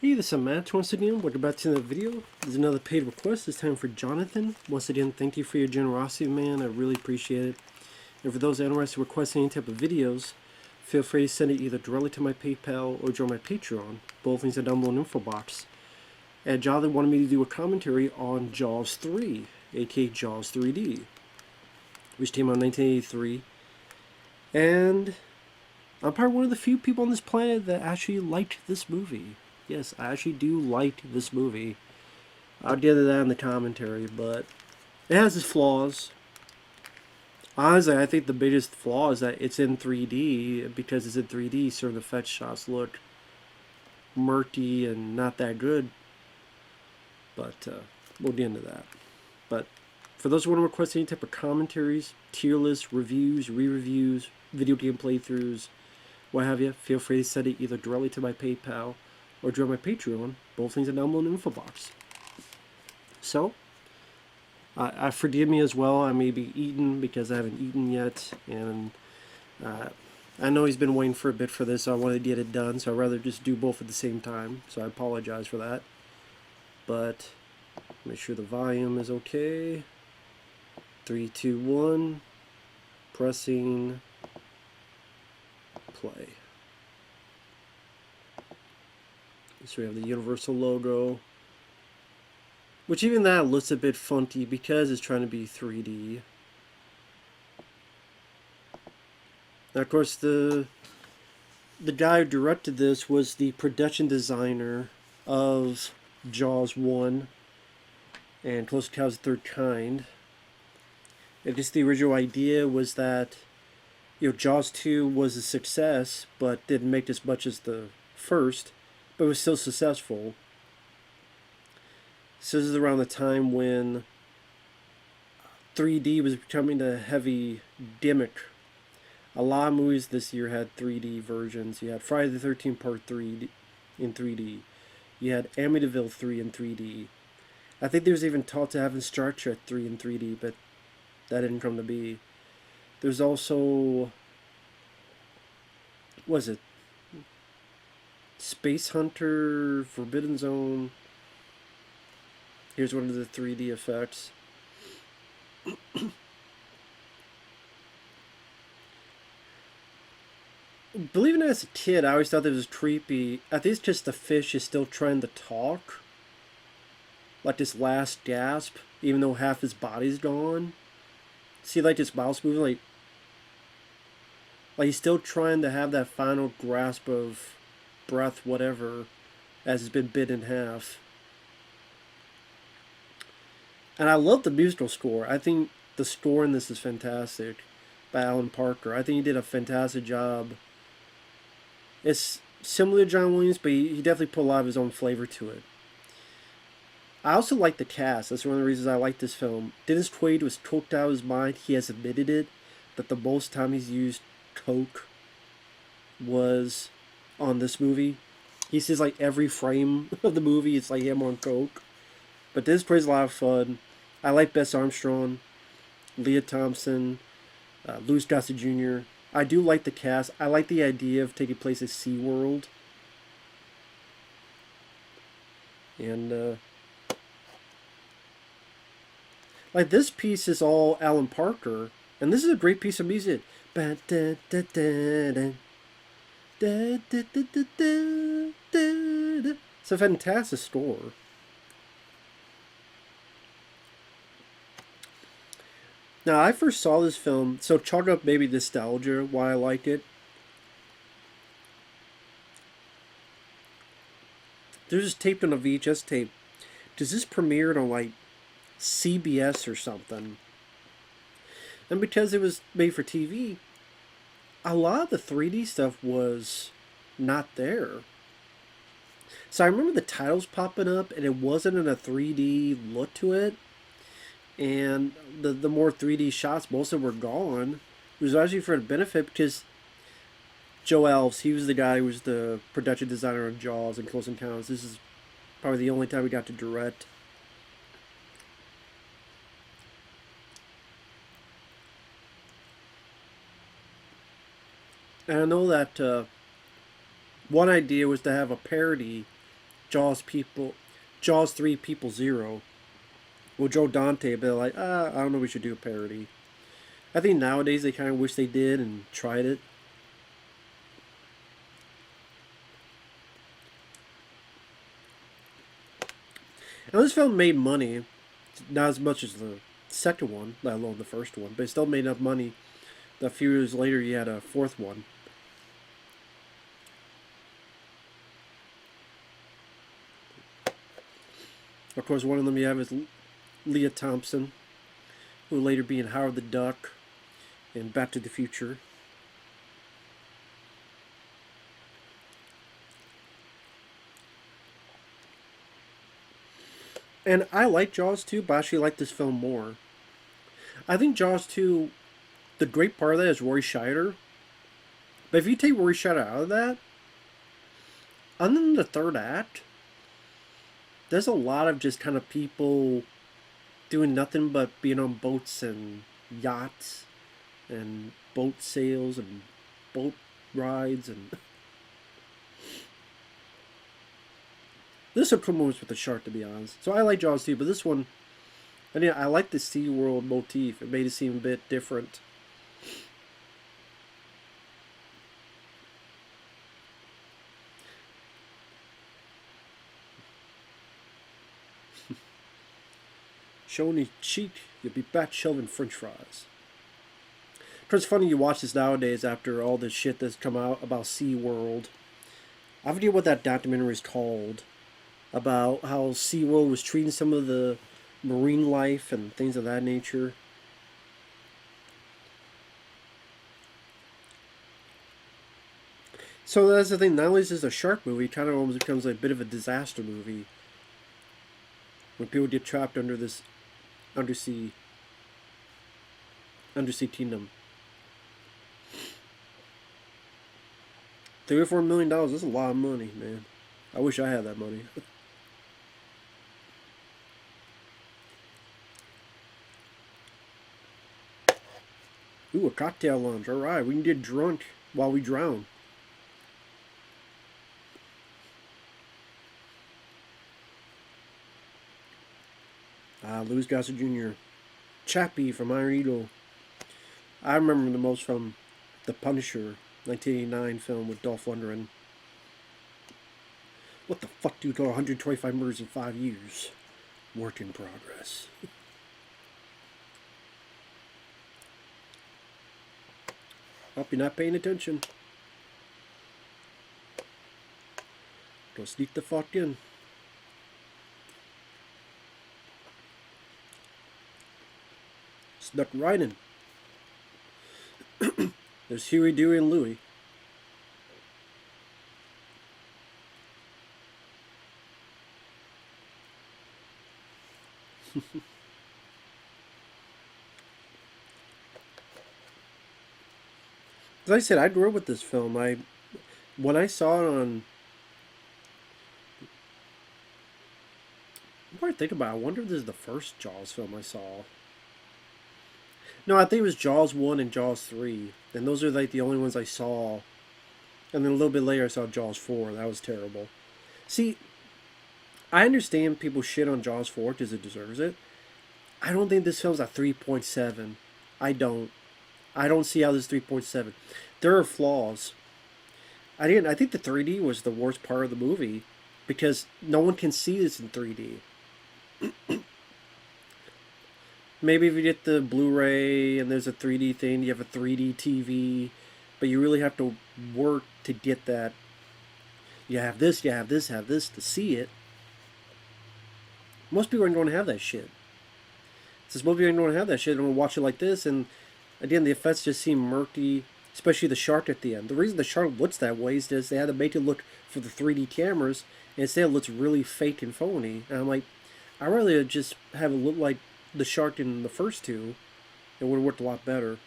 Hey, this is Matt once again. Welcome back to another video. There's another paid request. This time for Jonathan. Once again, thank you for your generosity, man. I really appreciate it. And for those interested in requesting any type of videos, feel free to send it either directly to my PayPal or join my Patreon. Both links are down below in the info box. And Jonathan wanted me to do a commentary on Jaws 3, aka Jaws 3D, which came out in 1983. And I'm probably one of the few people on this planet that actually liked this movie. Yes, I actually do like this movie. I'll get to that in the commentary, but it has its flaws. Honestly, I think the biggest flaw is that it's in 3D. Because it's in 3D, certain effect shots look murky and not that good. But we'll get into that. But for those who want to request any type of commentaries, tier lists, reviews, re-reviews, video game playthroughs, what have you, feel free to send it either directly to my PayPal or join my Patreon. Both things are down below in the info box. So, forgive me as well. I may be eating because I haven't eaten yet, and I know he's been waiting for a bit for this, so I wanted to get it done, so I'd rather just do both at the same time, so I apologize for that. But, make sure the volume is okay. 3, 2, 1. Pressing play. So we have the Universal logo, which even that looks a bit funky because it's trying to be 3D. Now, of course, the guy who directed this was the production designer of Jaws 1 and Close Encounters of the Third Kind. I guess the original idea was that, Jaws 2 was a success, but didn't make as much as the first, but was still successful. So this is around the time when 3D was becoming a heavy gimmick. A lot of movies this year had 3D versions. You had Friday the 13th Part 3 in 3D. You had Amityville 3 in 3D. I think there was even talk to having Star Trek 3 in 3D, but that didn't come to be. There's also, what is it? Space Hunter, Forbidden Zone. Here's one of the 3D effects. Believing it as a kid, I always thought this was creepy. I think it's just the fish is still trying to talk. Like this last gasp, even though half his body's gone. See, like his mouth's moving, like he's still trying to have that final grasp of breath, whatever, as it's been bit in half. And I love the musical score. I think the score in this is fantastic by Alan Parker. I think he did a fantastic job. It's similar to John Williams, but he definitely put a lot of his own flavor to it. I also like the cast. That's one of the reasons I like this film. Dennis Quaid was coked out of his mind. He has admitted it, that the most time he's used coke was on this movie. He says like every frame of the movie it's like him on coke. But this plays a lot of fun. I like Bess Armstrong, Leah Thompson, Louis Gossett Jr. I do like the cast. I like the idea of taking place at SeaWorld. And like this piece is all Alan Parker, and this is a great piece of music. It's a fantastic score. Now, I first saw this film, so chalk up maybe nostalgia, why I like it. There's this taped on a VHS tape. Does this premiered on like CBS or something? And because it was made for TV, a lot of the 3D stuff was not there. So I remember the titles popping up, and it wasn't in a 3D look to it. And the more 3D shots, most of them were gone. It was actually for the benefit because Joe Alves, he was the guy who was the production designer on Jaws and Close Encounters. This is probably the only time we got to direct. And I know that one idea was to have a parody Jaws people, Jaws 3 people 0. Well, Joe Dante, but like, I don't know, we should do a parody. I think nowadays they kind of wish they did and tried it. Now this film made money, not as much as the second one, let alone the first one, but it still made enough money. A few years later, you had a fourth one. Of course, one of them you have is Leah Thompson, who will later be in Howard the Duck and Back to the Future. And I like Jaws 2, but I actually like this film more. I think Jaws 2, the great part of that is Roy Scheider. But if you take Roy Scheider out of that, other than the third act, there's a lot of just kind of people doing nothing but being on boats and yachts and boat sails and boat rides and this is a cool movies with the shark, to be honest. So I like Jaws too, but this one, I mean, I like the SeaWorld motif. It made it seem a bit different. Show any cheek, you'll be back shelving French fries. It's funny you watch this nowadays after all this shit that's come out about SeaWorld. I forget what that documentary is called, about how SeaWorld was treating some of the marine life and things of that nature. So that's the thing, not only is this a shark movie, it kind of almost becomes a bit of a disaster movie. When people get trapped under this undersea kingdom. $3 or $4 million, that's a lot of money, man. I wish I had that money. Ooh, a cocktail lounge. Alright, we can get drunk while we drown. Louis Gossett Jr. Chappie from Iron Eagle. I remember him the most from The Punisher, 1989 film with Dolph Lundgren. What the fuck do you call 125 murders in 5 years? Work in progress. Hope you're not paying attention. Go sneak the fuck in. Snuck right in. There's Huey, Dewey, and Louie. As I said, I grew up with this film. When I saw it on, the more I think about it, I wonder if this is the first Jaws film I saw. No, I think it was Jaws 1 and Jaws 3. And those are like the only ones I saw. And then a little bit later I saw Jaws 4. That was terrible. See, I understand people shit on Jaws 4 because it deserves it. I don't think this film's a 3.7. I don't see how this is 3.7. There are flaws. I think the 3D was the worst part of the movie. Because no one can see this in 3D. Maybe if you get the Blu-ray and there's a 3D thing, you have a 3D TV, but you really have to work to get that. You have this to see it. Most people aren't going to have that shit. Since most people aren't going to have that shit, they're going to watch it like this, and again, the effects just seem murky, especially the shark at the end. The reason the shark looks that way is because they had to make it look for the 3D cameras, and instead it looks really fake and phony. And I'm like, I'd rather just have it look like the shark in the first two. It would have worked a lot better.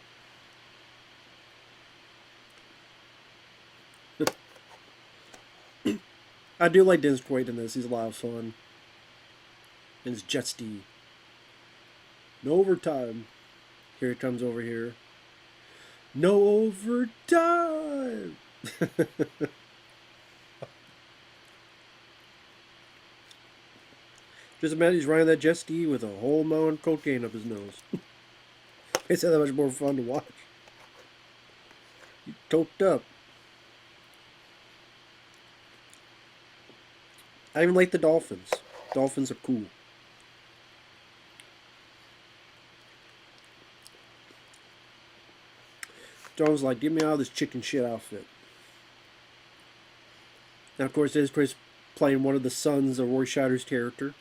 I do like Dennis Quaid in this. He's a lot of fun. And it's jet ski. No overtime. Here it comes over here. No overtime! Just imagine he's riding that jet ski with a whole mountain of cocaine up his nose. It's that much more fun to watch. He's toked up. I even like the dolphins. Dolphins are cool. John was like, get me out of this chicken shit outfit. Now, of course, there's Chris playing one of the sons of Roy Scheider's character.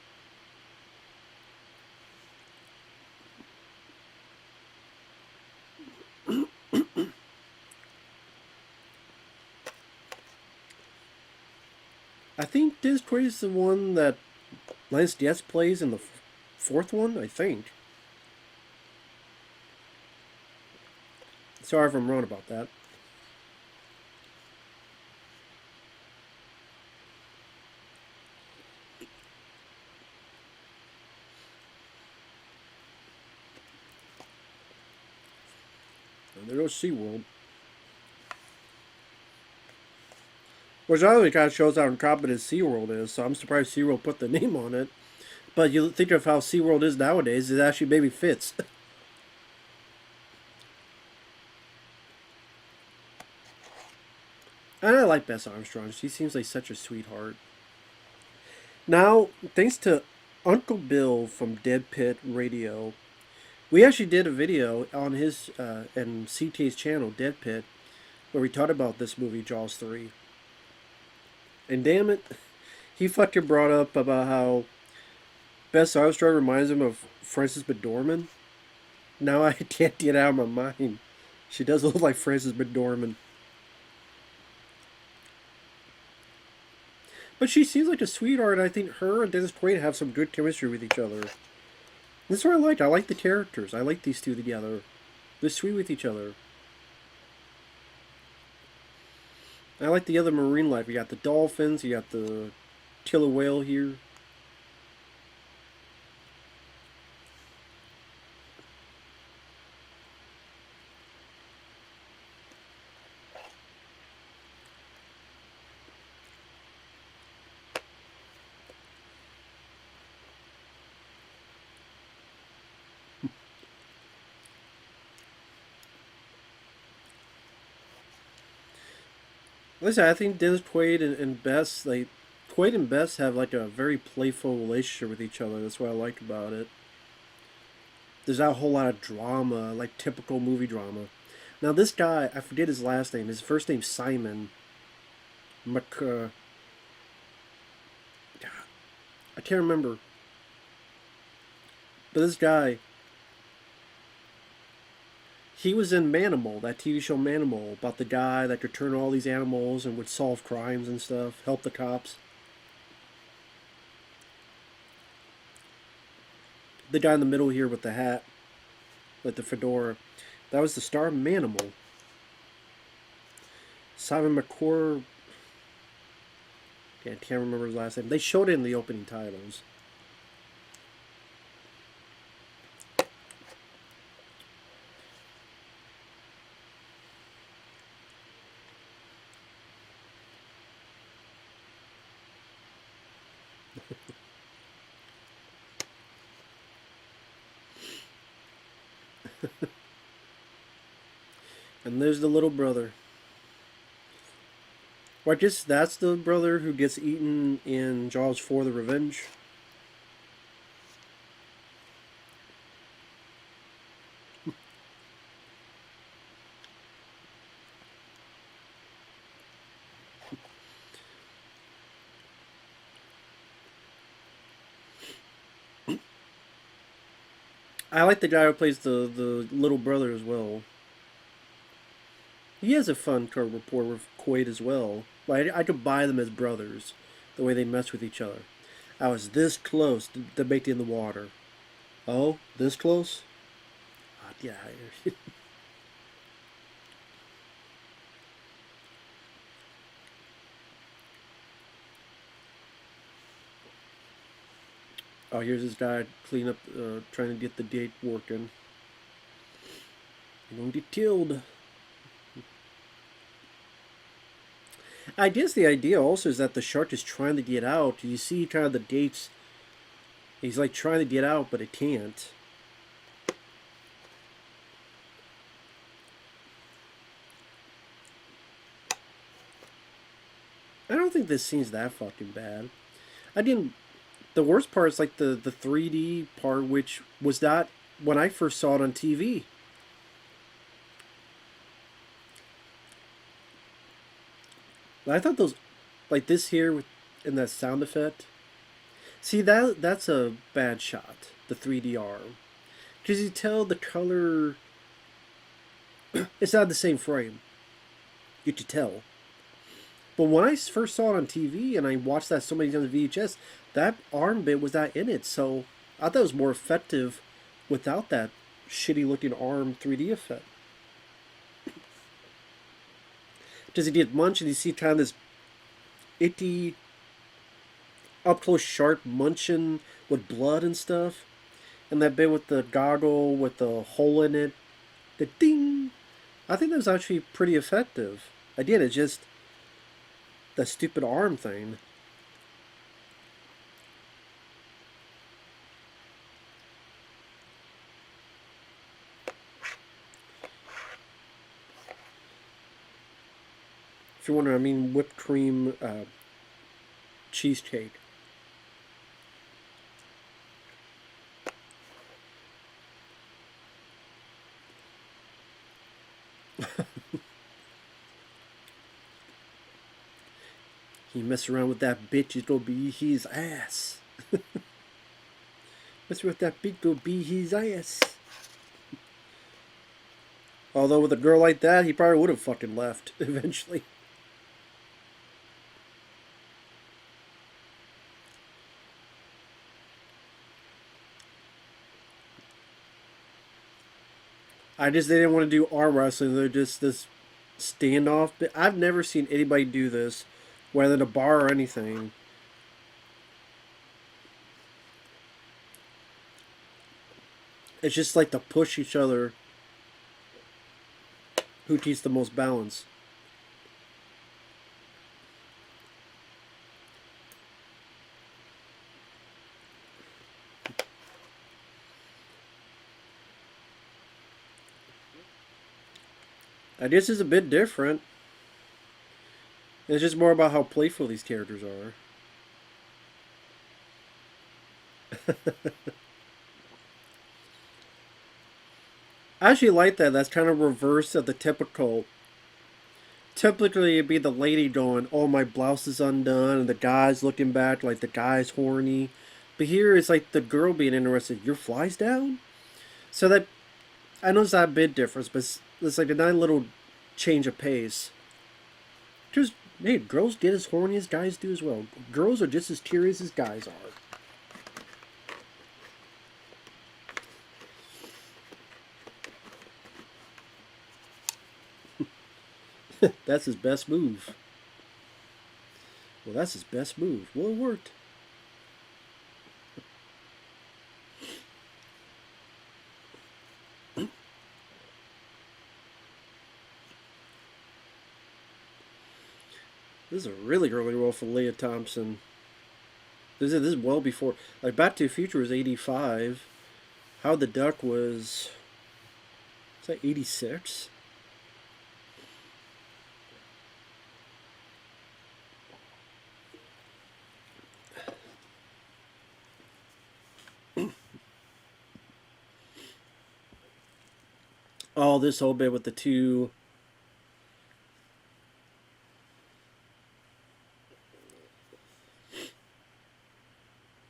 I think Dennis Quaid is the one that Lance Diaz plays in the fourth one, I think. Sorry if I'm wrong about that. And there goes SeaWorld. Which obviously kind of shows how incompetent SeaWorld is, so I'm surprised SeaWorld put the name on it. But you think of how SeaWorld is nowadays, it actually maybe fits. And I like Bess Armstrong. She seems like such a sweetheart. Now, thanks to Uncle Bill from Dead Pit Radio, we actually did a video on his and CT's channel, Dead Pit, where we talked about this movie, Jaws 3. And damn it, he fucking brought up about how Bess Armstrong reminds him of Frances McDormand. Now I can't get it out of my mind. She does look like Frances McDormand. But she seems like a sweetheart, and I think her and Dennis Quaid have some good chemistry with each other. That's what I like. I like the characters. I like these two together. They're sweet with each other. I like the other marine life. You got the dolphins, you got the killer whale here. Listen, I think Dennis Quaid and Bess, Quaid and Bess have like a very playful relationship with each other. That's what I like about it. There's not a whole lot of drama, like typical movie drama. Now this guy, I forget his last name. His first name's Simon. I can't remember. But this guy, he was in Manimal, that TV show Manimal, about the guy that could turn all these animals and would solve crimes and stuff, help the cops. The guy in the middle here with the hat, with the fedora, that was the star of Manimal. Simon McCorkindale. Yeah, I can't remember his last name. They showed it in the opening titles. And there's the little brother. Well, I guess that's the brother who gets eaten in Jaws 4: The Revenge. I like the guy who plays the little brother as well. He has a fun rapport with Quaid as well. I could buy them as brothers, the way they mess with each other. I was this close to make it in the water. Oh, this close? Oh, get out of here. Oh, here's this guy clean up, trying to get the gate working. You're gonna get killed. I guess the idea also is that the shark is trying to get out. You see kind of the gates He's like trying to get out, but he can't. I don't think this scene's that fucking bad. I didn't. The worst part is like the 3D part, which was not when I first saw it on TV. I thought those, like this here, in that sound effect. See that's a bad shot. The 3D arm, because you tell the color. It's not the same frame. You could tell. But when I first saw it on TV and I watched that so many times on VHS, that arm bit was not in it. So I thought it was more effective without that shitty looking arm 3D effect. Does he get munch and you see kind of this itty, up close sharp munching with blood and stuff? And that bit with the goggle with the hole in it, the ding. I think that was actually pretty effective. I did. It just the stupid arm thing. If you're wondering, I mean whipped cream cheesecake. You mess around with that bitch, it'll be his ass. Mess with that bitch, it'll be his ass. Although with a girl like that, he probably would have fucking left eventually. I just didn't want to do arm wrestling. They're just this standoff. But I've never seen anybody do this, whether in a bar or anything. It's just like to push each other. Who keeps the most balance? This is a bit different. It's just more about how playful these characters are. I actually like that. That's kind of reverse of the typical. Typically, it'd be the lady going, "Oh, my blouse is undone," and the guy's looking back like the guy's horny. But here, it's like the girl being interested. Your fly's down. So that I know it's not a big difference, but it's like a nice little change of pace. Just hey, girls get as horny as guys do as well. Girls are just as curious as guys are. That's his best move. Well, that's his best move. Well, it worked. This is a really early role for Leah Thompson. This is well before. Like, Back to the Future was 85. Howard the Duck was. Is that 86? Oh, this whole bit with the two.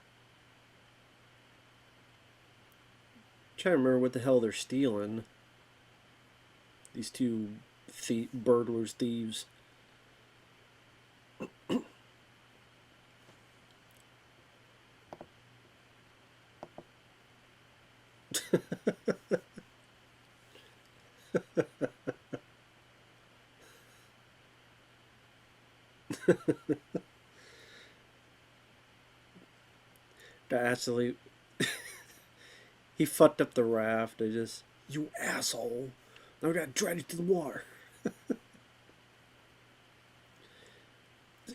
I'm trying to remember what the hell they're stealing. These two burglars, thieves. Absolutely. He fucked up the raft. You asshole. Now we gotta drag you to the water.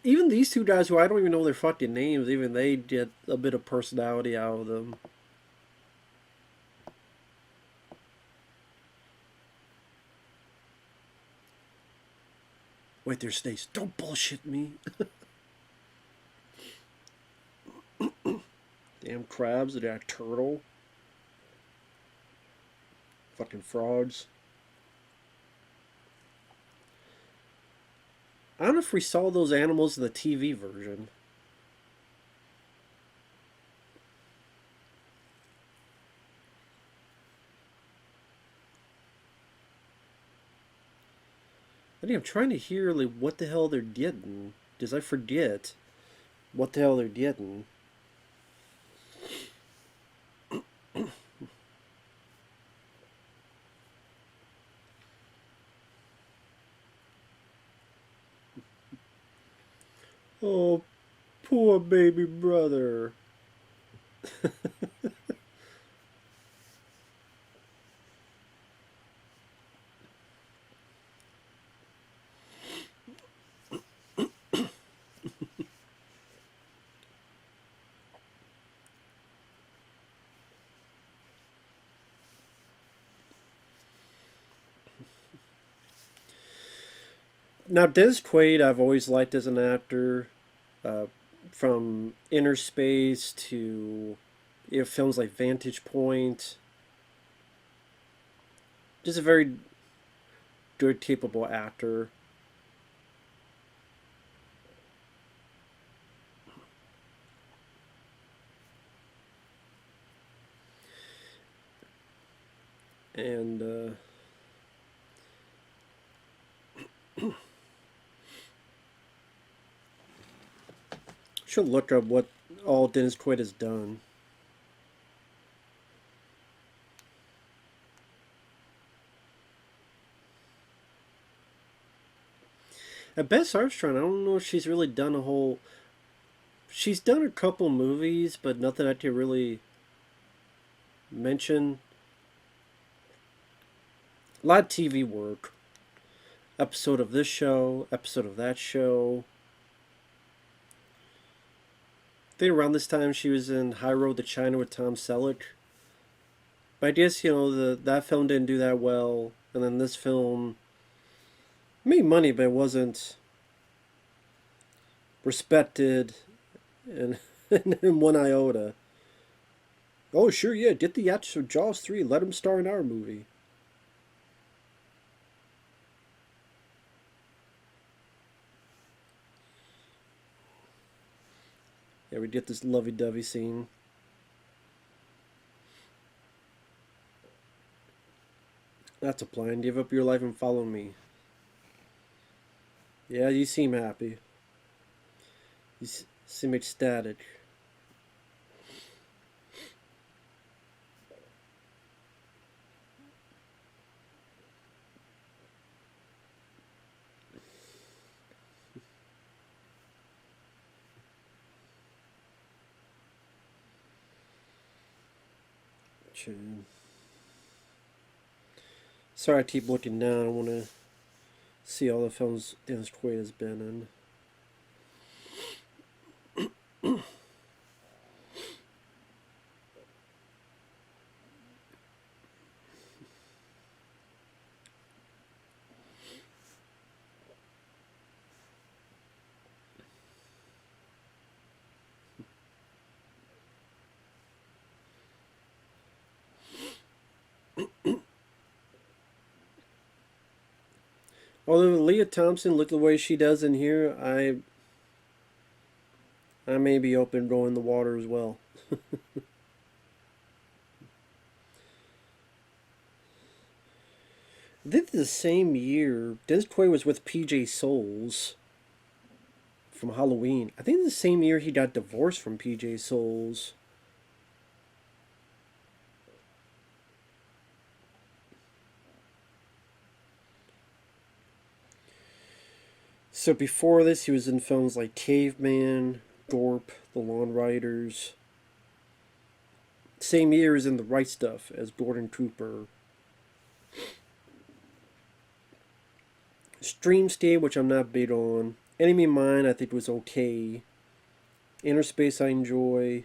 even these two guys who I don't even know their fucking names, even they get a bit of personality out of them. Wait there, Stace. Don't bullshit me. Damn crabs, they got a turtle. Fucking frogs. I don't know if we saw those animals in the TV version. I think I'm trying to hear like what the hell they're getting. Because I forget what the hell they're getting. Oh, poor baby brother. Now, Dennis Quaid, I've always liked as an actor. Uh, from Inner Space to films like Vantage Point. Just a very good, capable actor. And should look up what all Dennis Quaid has done. And Bess Armstrong, I don't know if she's really done a whole. She's done a couple movies, but nothing I can really mention. A lot of TV work. Episode of this show, episode of that show. I think around this time she was in High Road to China with Tom Selleck. But I guess, that film didn't do that well. And then this film made money, but it wasn't respected in, in one iota. Oh, sure, yeah, get the actors of Jaws 3, let him star in our movie. Yeah, we get this lovey-dovey scene. That's a plan. Give up your life and follow me. Yeah, you seem happy. You seem ecstatic. Sorry I keep looking down. I want to see all the films Dennis Quaid has been in. Although Leah Thompson looked the way she does in here, I may be open to going in the water as well. This is the same year. Dennis Quaid was with PJ Souls from Halloween. I think it's the same year he got divorced from PJ Souls. So before this, he was in films like Caveman, Gorp, The Lawn Riders. Same year as in The Right Stuff as Gordon Cooper. Stream Stay, which I'm not big on. Enemy Mine I think was okay. Inner Space I enjoy.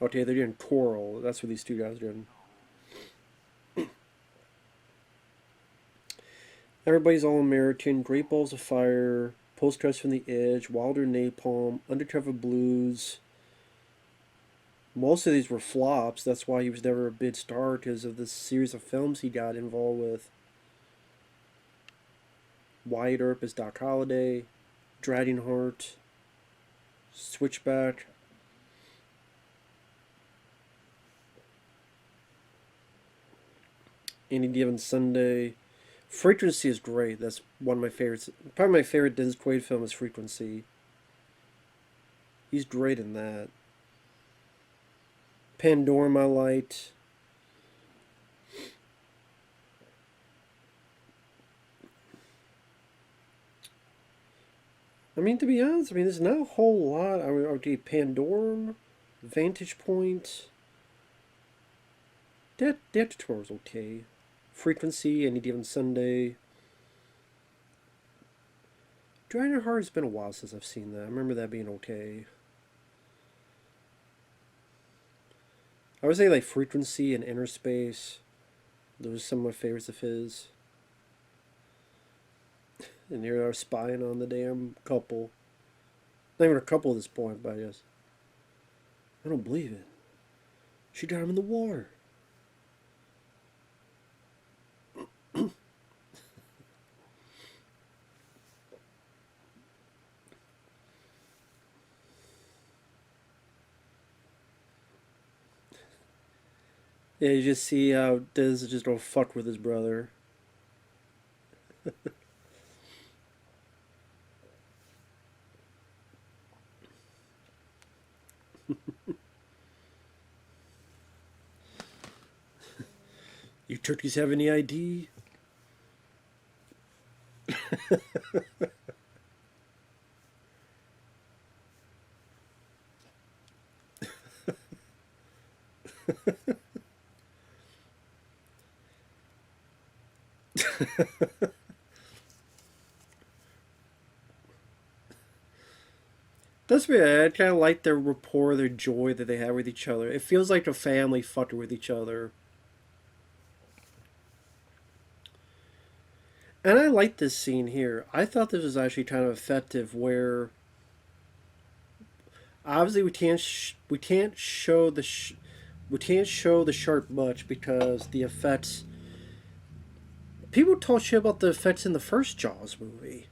Okay, they're doing Coral. That's what these two guys are doing. Everybody's All American, Great Balls of Fire, Postcards from the Edge, Wilder Napalm, Undercover Blues. Most of these were flops. That's why he was never a big star, because of the series of films he got involved with. Wyatt Earp as Doc Holliday, Dragging Heart, Switchback. Any Given Sunday. Frequency is great. That's one of my favorites. Probably my favorite Dennis Quaid film is Frequency. He's great in that. Pandora My Light. I mean, to be honest, there's not a whole lot. Okay, Pandora, Vantage Point. That tutorial's okay. Frequency, Any Given Sunday. Dragon Heart has been a while since I've seen that. I remember that being okay. I would say like Frequency and Inner Space. Those are some of my favorites of his. And here they are spying on the damn couple. Not even a couple at this point, but I guess. I don't believe it. She got him in the water. Yeah, you just see how Diz just don't fuck with his brother. You turkeys have any ID? That's weird. I kind of like their rapport, their joy that they have with each other. It feels like a family fucking with each other. And I like this scene here. I thought this was actually kind of effective. Where obviously we can't show we can't show the shark much because the effects. People talk shit about the effects in the first Jaws movie.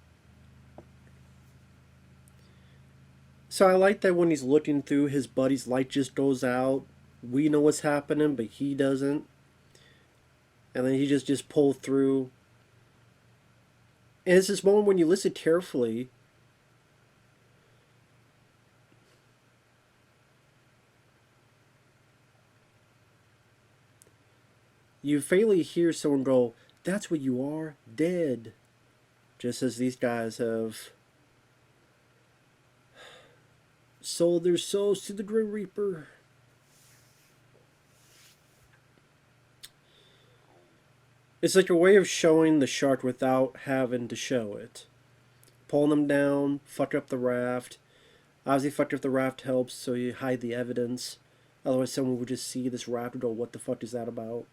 So I like that when he's looking through, his buddy's light just goes out. We know what's happening, but he doesn't. And then he just pull through. And it's this moment when you listen carefully. You faintly hear someone go, "That's what you are, dead." Just as these guys have sold their souls to the Grim Reaper. It's like a way of showing the shark without having to show it. Pulling them down, fuck up the raft. Obviously, fuck up the raft helps, so you hide the evidence. Otherwise, someone would just see this raft and go, "What the fuck is that about?"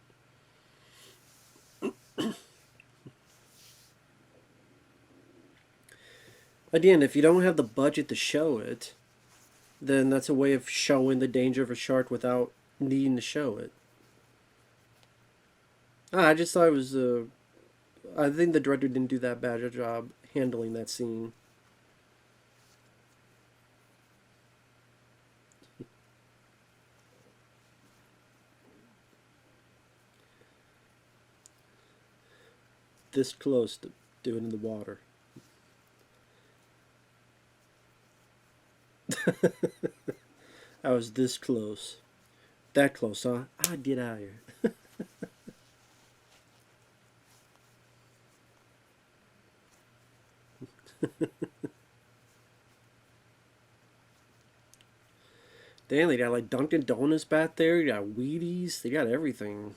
Again, if you don't have the budget to show it, then that's a way of showing the danger of a shark without needing to show it. I just thought it was. I think the director didn't do that bad a job handling that scene. This close to doing it in the water. I was this close. That close, huh? I'd get out of here. Damn, they got like Dunkin' Donuts back there. You got Wheaties. They got everything.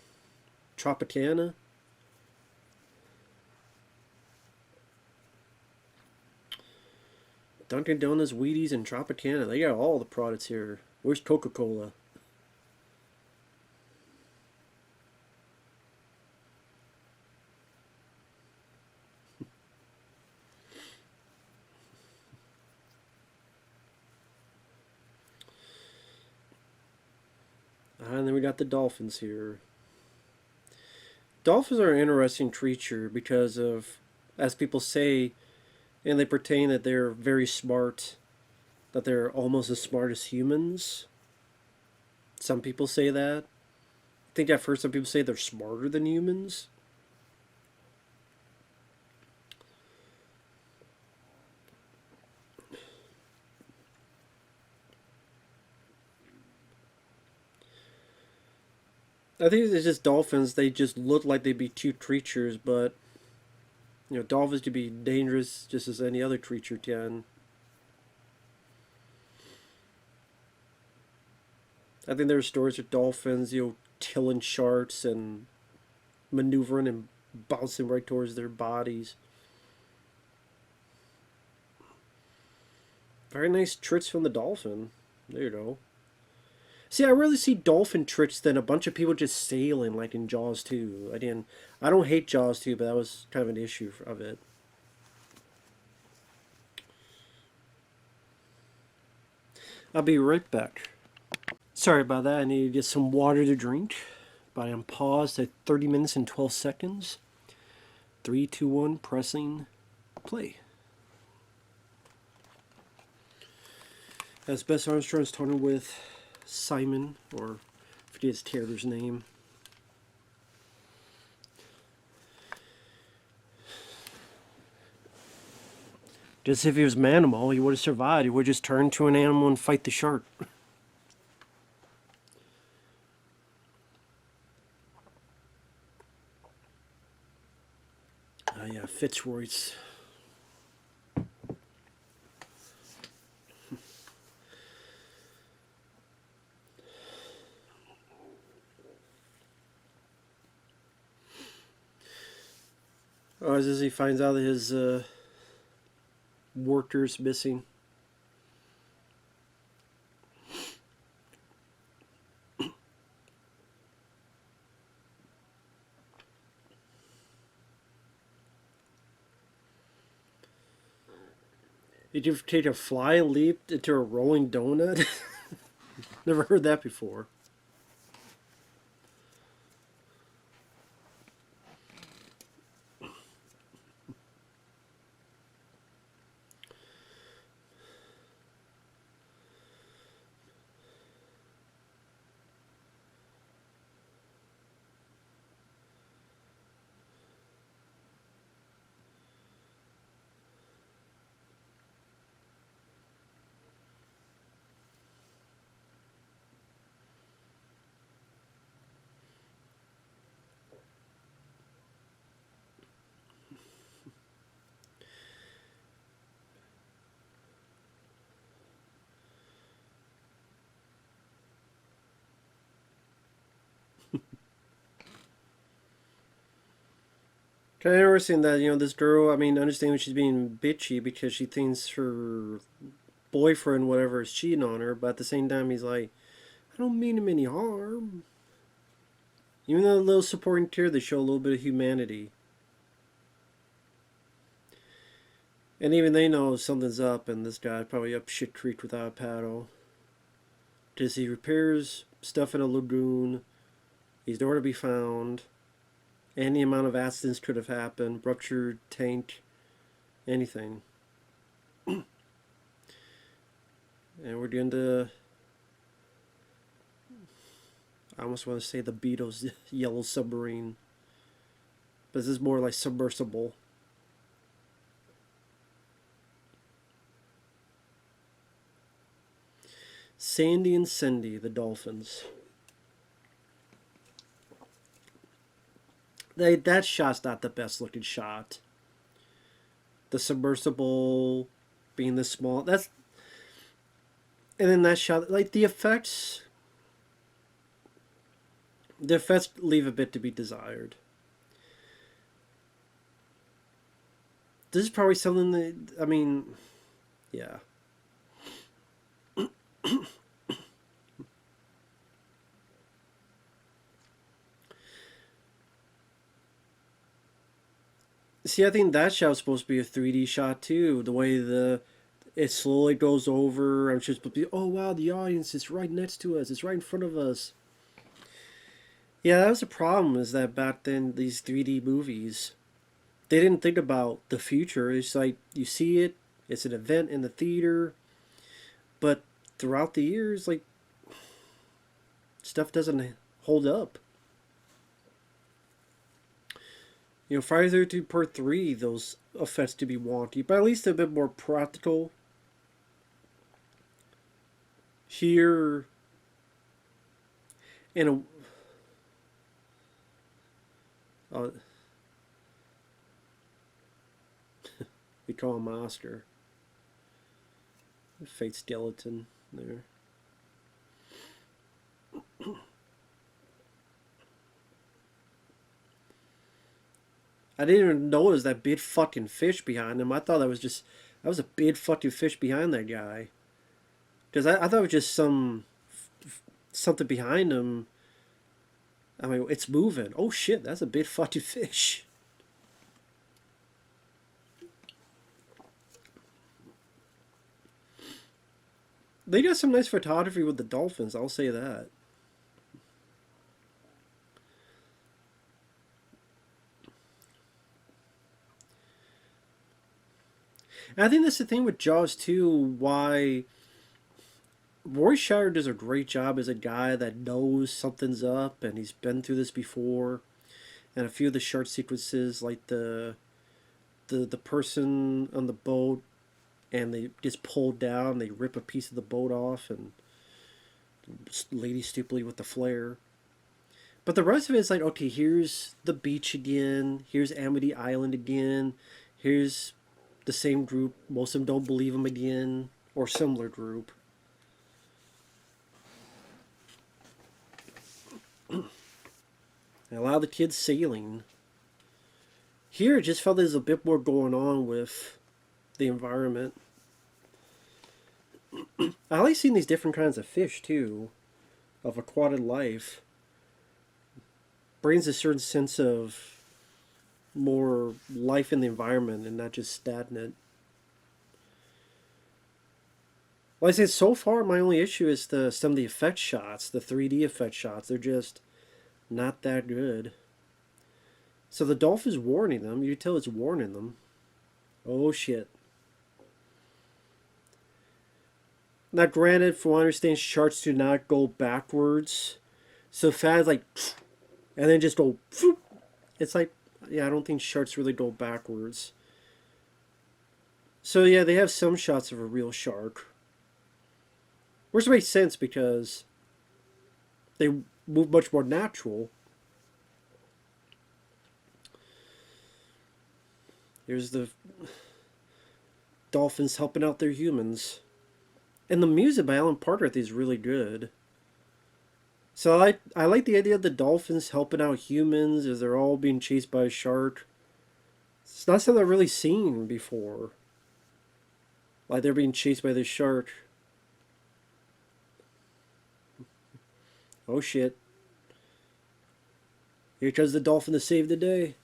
Tropicana. Dunkin' Donuts, Wheaties, and Tropicana. They got all the products here. Where's Coca-Cola? And then we got the dolphins here. Dolphins are an interesting creature because of, as people say, and they pertain that they're very smart, that they're almost as smart as humans. Some people say that. I think I've heard some people say they're smarter than humans. I think it's just dolphins. They just look like they'd be cute creatures, but dolphins can be dangerous just as any other creature can. I think there are stories of dolphins, killing sharks and maneuvering and bouncing right towards their bodies. Very nice tricks from the dolphin. There you go. See, I really see dolphin tricks than a bunch of people just sailing like in Jaws 2. I don't hate Jaws 2, but that was kind of an issue of it. I'll be right back. Sorry about that. I need to get some water to drink. But I'm paused at 30 minutes and 12 seconds. 3, 2, 1, pressing play. As Bess Armstrong is talking with Simon, or I forget his terrier's name. Just if he was an animal, he would have survived. He would just turn to an animal and fight the shark. Yeah, Fitzroy's. Oh, as he finds out that his worker's missing. Did you take a fly leap into a rolling donut? Never heard that before. Kind of interesting that this girl. I mean, understanding she's being bitchy because she thinks her boyfriend, whatever, is cheating on her, but at the same time, he's like, I don't mean him any harm. Even though a little supporting tear, they show a little bit of humanity. And even they know something's up, and this guy's probably up shit creek without a paddle. Does he repairs stuff in a lagoon? He's nowhere to be found. Any amount of accidents could have happened. Ruptured tank. Anything. And we're going to... I almost want to say the Beatles' Yellow Submarine. But this is more like submersible. Sandy and Cindy, the dolphins. That shot's not the best looking shot. The submersible being this small. And then that shot, like the effects leave a bit to be desired. This is probably something that, I mean, Yeah. See, I think that shot's supposed to be a 3D shot too. The way it slowly goes over. I'm just supposed to be, oh wow, the audience is right next to us. It's right in front of us. Yeah, that was the problem. Is that back then these 3D movies, they didn't think about the future. It's like you see it, it's an event in the theater, but throughout the years, like stuff doesn't hold up. Friday the 13th Part 3, those effects to be wonky, but at least a bit more practical. Here, in a. We call him Oscar. Fake skeleton there. I didn't even notice that big fucking fish behind him. I thought that was a big fucking fish behind that guy. Because I thought it was just something behind him. I mean, it's moving. Oh shit, that's a big fucking fish. They got some nice photography with the dolphins, I'll say that. And I think that's the thing with Jaws too, why Roy Scheider does a great job as a guy that knows something's up and he's been through this before. And a few of the shark sequences, like the person on the boat and they just pull down, they rip a piece of the boat off, and lady stupidly with the flare. But the rest of it is like, okay, here's the beach again, here's Amity Island again, here's the same group, most of them don't believe him again, or similar group. And a lot of the kids sailing. Here, it just felt there's a bit more going on with the environment. I like seeing these different kinds of fish too, of aquatic life. Brings a certain sense of more life in the environment and not just stagnant. Like I said, so far my only issue is some of the effect shots, the 3D effect shots. They're just not that good. So the dolphin's warning them. You can tell it's warning them. Oh shit. Now, granted, from what I understand, sharks do not go backwards. So Fad's like, and then just go. It's like, yeah, I don't think sharks really go backwards. So yeah, they have some shots of a real shark, which makes sense because they move much more natural. There's the dolphins helping out their humans. And the music by Alan Parker is really good. So I like the idea of the dolphins helping out humans as they're all being chased by a shark. It's not something I've really seen before. Like they're being chased by this shark. Oh shit. Here comes the dolphin to save the day.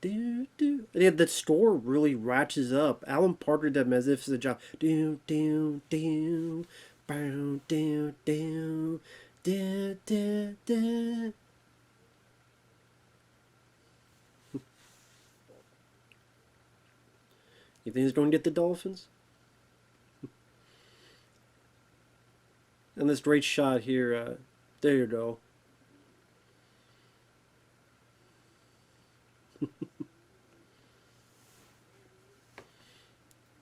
And yeah, the score really ratchets up. Alan Parker did as if it's a job. Do do do, bow do do, da da da. You think he's going to get the dolphins? And this great shot here. There you go.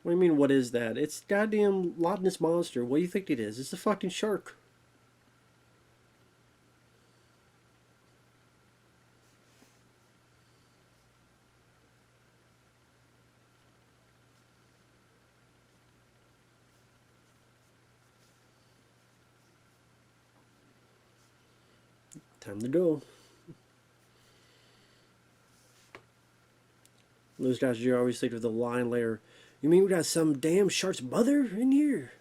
What do you mean, what is that? It's goddamn Loch Ness Monster. What do you think it is? It's a fucking shark. Time to go. Those guys, you always think of the line layer. You mean we got some damn shark's mother in here?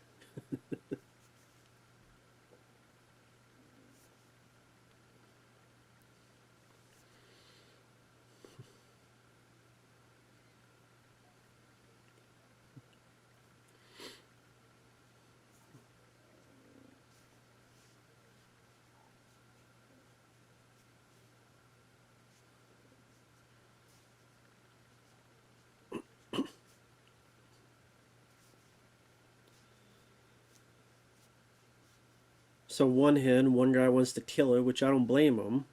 So one hand, one guy wants to kill it, which I don't blame him.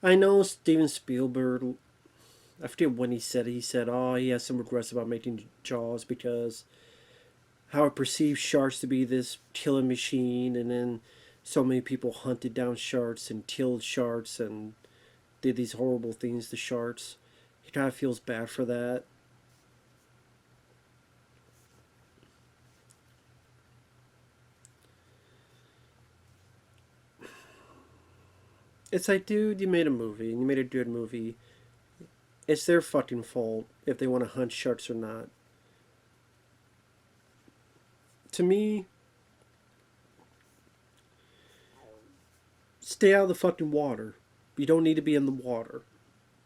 I know Steven Spielberg, I forget when he said it. He said, oh, he has some regrets about making Jaws because how it perceived sharks to be this killing machine, and then so many people hunted down sharks and killed sharks and did these horrible things to sharks. He kind of feels bad for that. It's like, dude, you made a movie and you made a good movie. It's their fucking fault if they want to hunt sharks or not. To me, stay out of the fucking water. You don't need to be in the water.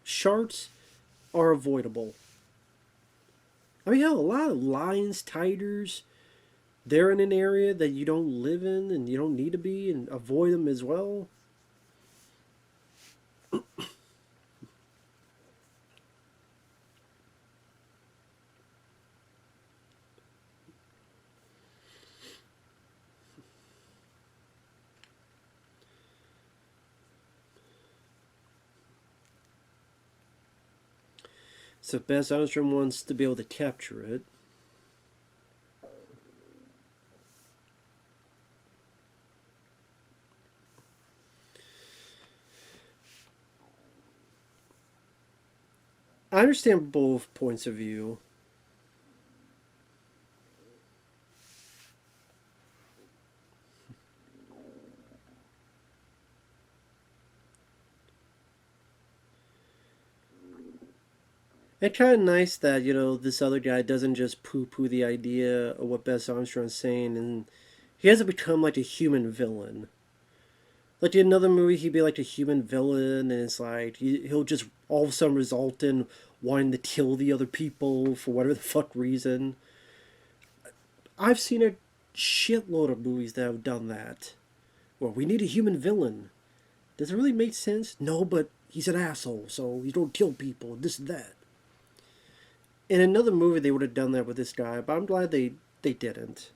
Sharks are avoidable. I mean, hell, a lot of lions, tigers, they're in an area that you don't live in and you don't need to be, and avoid them as well. So Bess Armstrong wants to be able to capture it. I understand both points of view. It's kind of nice that, this other guy doesn't just poo-poo the idea of what Bess Armstrong's saying, and he hasn't become like a human villain. Like in another movie, he'd be like a human villain, and it's like he'll just all of a sudden result in wanting to kill the other people for whatever the fuck reason. I've seen a shitload of movies that have done that. Well, we need a human villain. Does it really make sense? No, but he's an asshole, so he don't kill people, this and that. In another movie, they would have done that with this guy, but I'm glad they didn't.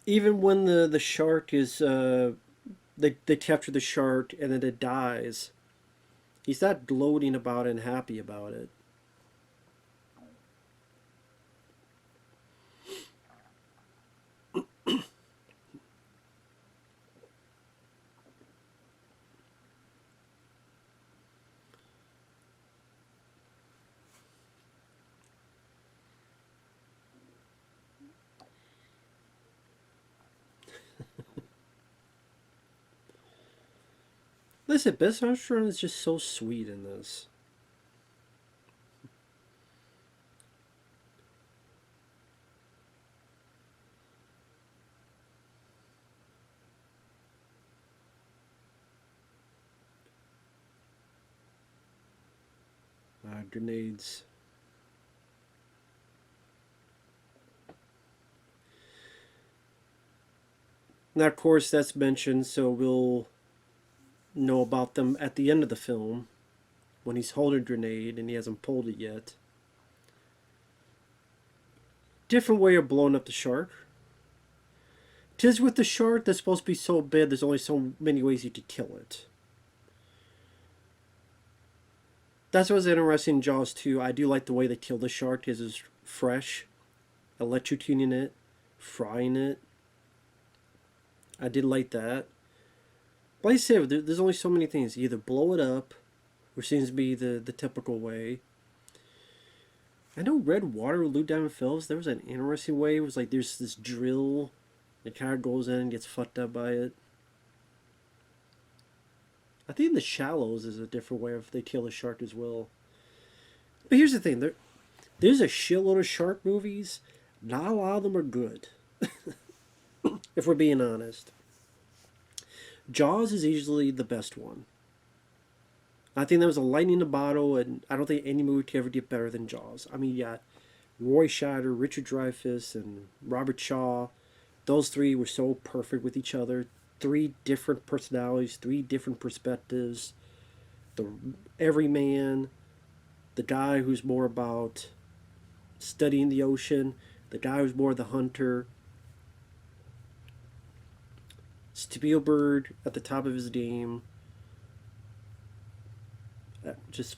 Even when the shark is they capture the shark and then it dies, he's not gloating about it and happy about it. Listen, Bess Armstrong is just so sweet in this. Grenades. Now, of course, that's mentioned, so we'll know about them at the end of the film when he's holding a grenade and he hasn't pulled it yet. Different way of blowing up the shark. 'Tis with the shark that's supposed to be so big, there's only so many ways you could kill it. That's what's interesting in Jaws 2. I do like the way they kill the shark because it's fresh, electrocuting it, frying it. I did like that. But like I said, there's only so many things. You either blow it up, which seems to be the typical way. I know Red Water, Lou Diamond Phillips, there was an interesting way. It was like there's this drill It kind of goes in and gets fucked up by it. I think The Shallows is a different way of they kill a shark as well. But here's the thing: there's a shitload of shark movies. Not a lot of them are good, if we're being honest. Jaws is easily the best one. I think that was a lightning in the bottle, and I don't think any movie could ever get better than Jaws. I mean, you got Roy Scheider, Richard Dreyfuss, and Robert Shaw. Those three were so perfect with each other. Three different personalities, three different perspectives. The everyman, the guy who's more about studying the ocean, the guy who's more the hunter. Spielberg at the top of his game. Just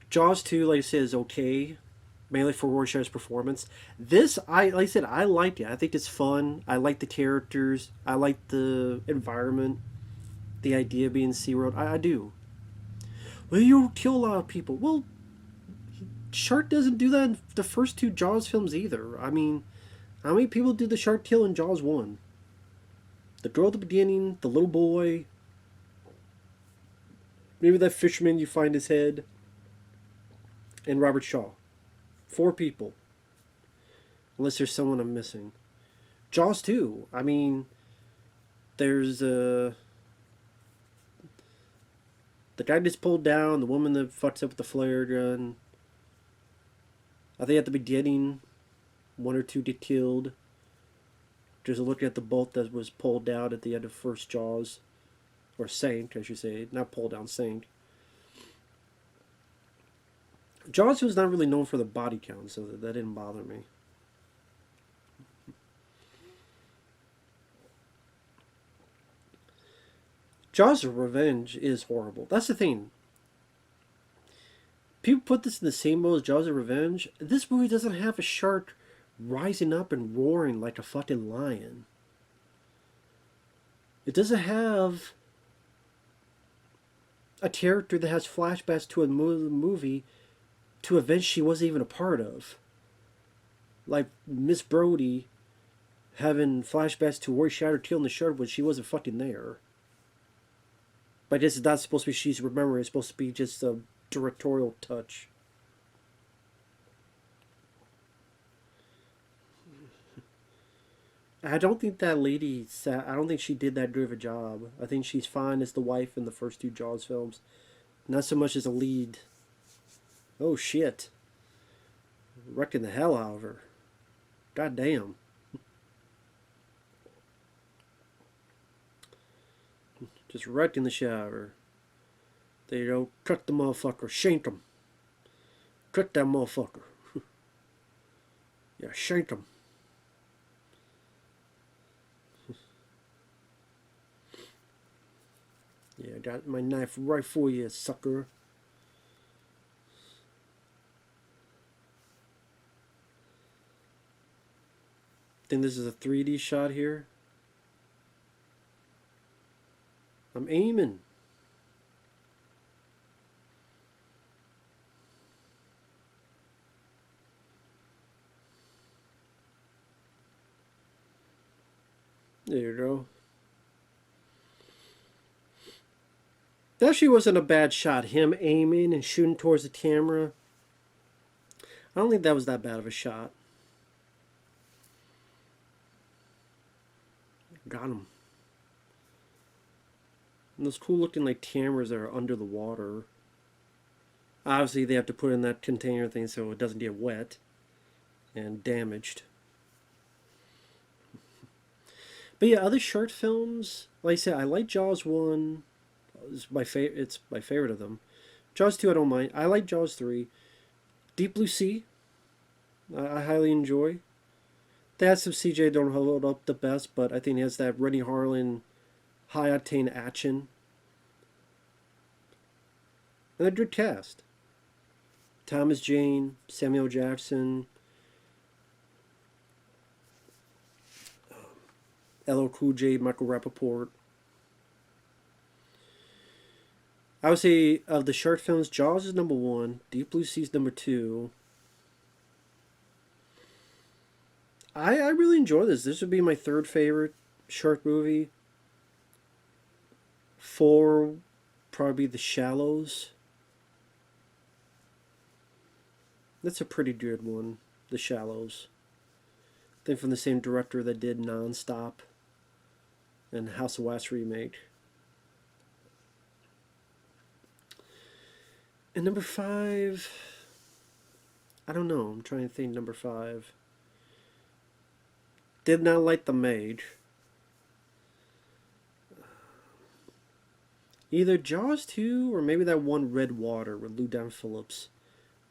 Jaws 2, like I said, is okay, mainly for Rorschach's performance. This, like I said, I liked it. I think it's fun. I like the characters. I like the environment. The idea of being SeaWorld. I do. Well, you kill a lot of people. Well, Shark doesn't do that in the first two Jaws films either. I mean, how many people did the shark kill in Jaws 1? The girl at the beginning, the little boy, maybe that fisherman you find his head, and Robert Shaw. 4 people. Unless there's someone I'm missing. Jaws 2. I mean, there's the guy gets pulled down, the woman that fucks up with the flare gun. I think at the beginning, 1 or 2 get killed. There's a look at the boat that was pulled down at the end of first Jaws. Or sank, I should say. Not pulled down, sank. Jaws was not really known for the body count, so that didn't bother me. Jaws of Revenge is horrible. That's the thing. People put this in the same boat as Jaws of Revenge. This movie doesn't have a shark rising up and roaring like a fucking lion. It doesn't have a character that has flashbacks to a movie to events she wasn't even a part of. Like Miss Brody having flashbacks to Roy Scheider killing the shark when she wasn't fucking there. But this is not supposed to be she's remembering. It's supposed to be just a directorial touch. I don't think that lady, I don't think she did that good of a job. I think she's fine as the wife in the first 2 Jaws films. Not so much as a lead. Oh shit. Wrecking the hell out of her. God damn. Just wrecking the shit out of her. There you go. Cut the motherfucker. Shank him. Cut that motherfucker. Yeah, shank him. Yeah, I got my knife right for you, sucker. Think this is a 3D shot here. I'm aiming. There you go. That actually wasn't a bad shot. Him aiming and shooting towards the camera. I don't think that was that bad of a shot. Got him. And those cool looking like cameras that are under the water. Obviously they have to put in that container thing so it doesn't get wet and damaged. But yeah, other short films, like I said, I like Jaws 1. It's my favorite of them. Jaws 2 I don't mind. I like Jaws 3. Deep Blue Sea I highly enjoy. The ads of CJ don't hold up the best, but I think it has that Rennie Harlan high octane action. And a good cast. Thomas Jane, Samuel Jackson, LL Cool J, Michael Rappaport. I would say of the shark films, Jaws is number 1, Deep Blue Sea is number 2. I really enjoy this. This would be my third favorite shark movie. Four, probably The Shallows. That's a pretty good one, The Shallows. I think from the same director that did Nonstop and House of Wax remake. And number five, I don't know. I'm trying to think. Number five. Did not like The Maid. Either Jaws 2 or maybe that one Red Water with Lou Don Phillips,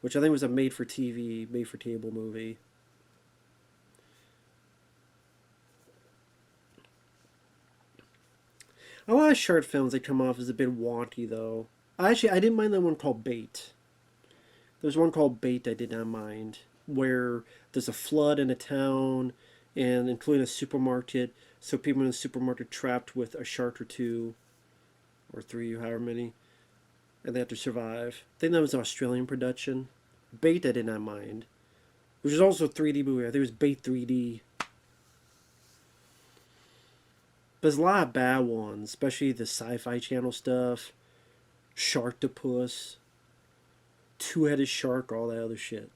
which I think was a made-for-TV, made-for-table movie. A lot of shark films that come off as a bit wonky, though. I didn't mind that one called Bait. There's one called Bait I did not mind, where there's a flood in a town, and including a supermarket, so people in the supermarket trapped with a shark or two, or three, however many, and they have to survive. I think that was an Australian production. Bait I did not mind, which is also a 3D movie. I think it was Bait 3D. There's a lot of bad ones, especially the Sci-Fi Channel stuff, Sharktopus, Two-Headed Shark, all that other shit.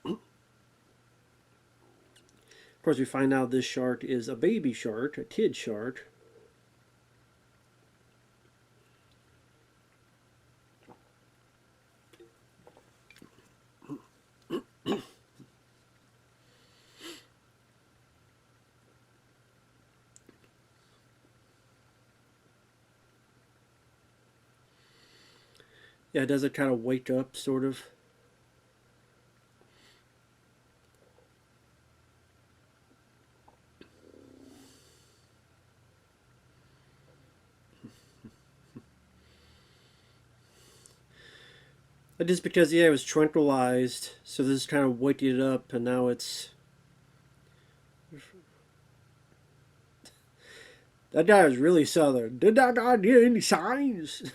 Of course, we find out this shark is a baby shark, a kid shark. Yeah, does it kind of wake up, sort of? Just because, yeah, it was tranquilized, so this is kind of waking it up, and now it's... That guy was really southern. Did that guy get any signs?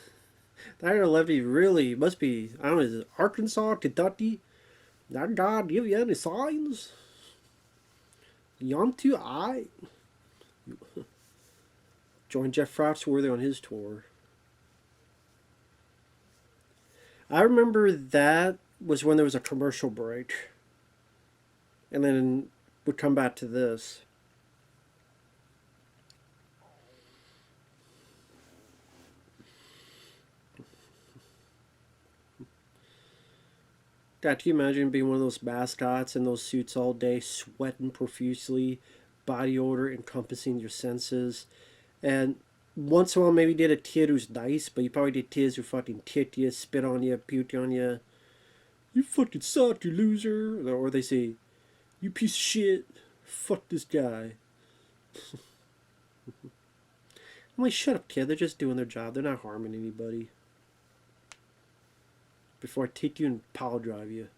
That levy really must be, I don't know, is it Arkansas, Kentucky? That guy give you any signs? Yontu, I joined Jeff Foxworthy on his tour. I remember that was when there was a commercial break. And then would come back to this. God, can you imagine being one of those mascots in those suits all day, sweating profusely, body odor encompassing your senses, and once in a while maybe did a kid who's nice, but you probably did kids who fucking kick you, spit on you, puke on you. You fucking suck, you loser. Or they say, you piece of shit, fuck this guy. I'm like, shut up, kid, they're just doing their job, they're not harming anybody. Before I take you and pile drive you.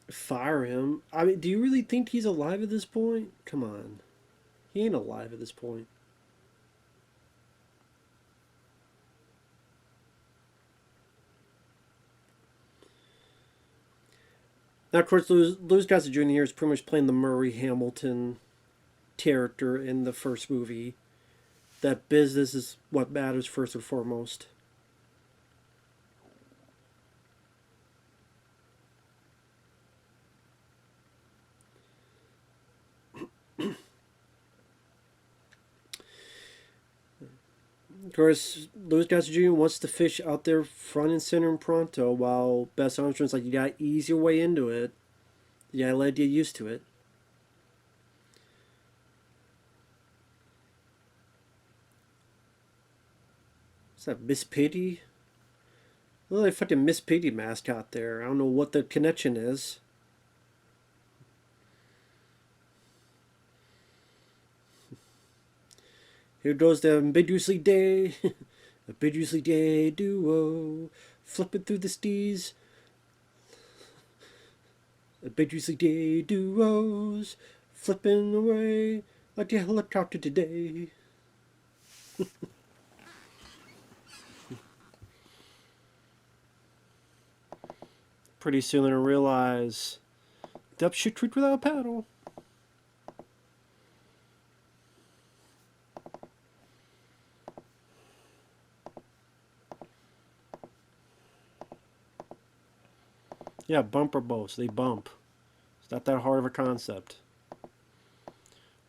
Fire him? I mean, do you really think he's alive at this point? Come on. He ain't alive at this point. Now, of course, Louis Gossett Jr. is pretty much playing the Murray Hamilton character in the first movie. That business is what matters first and foremost. Of course, Louis Gossett Jr. wants to fish out there front and center and pronto, while Bess Armstrong's like, you gotta ease your way into it. You gotta let you get used to it. that Miss Piggy? Well, they fucking Miss Piggy mascot there. I don't know what the connection is. Here goes the ambiguously day, ambiguously day duo, flipping through the steez. Ambiguously day duos, flipping away like a helicopter today. Pretty soon they'll realize, depth should treat without a paddle. Yeah, bumper boats. They bump. It's not that hard of a concept.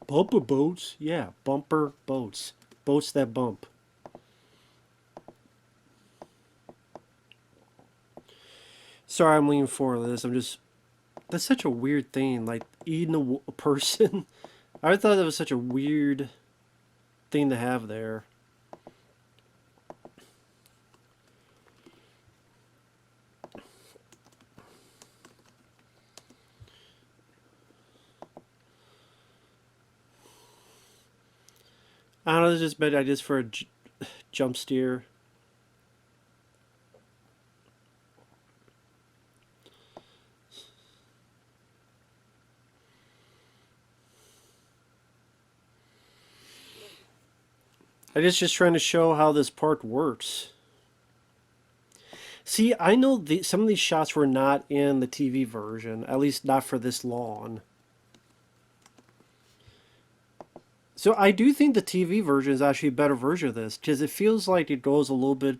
Bumper boats? Yeah, bumper boats. Boats that bump. Sorry, I'm leaning forward with this. That's such a weird thing. Like, eating a person. I thought that was such a weird thing to have there. I don't know, this is just bad ideas for a jump steer. I guess just trying to show how this park works. See, I know some of these shots were not in the TV version, at least not for this long. So I do think the TV version is actually a better version of this, because it feels like it goes a little bit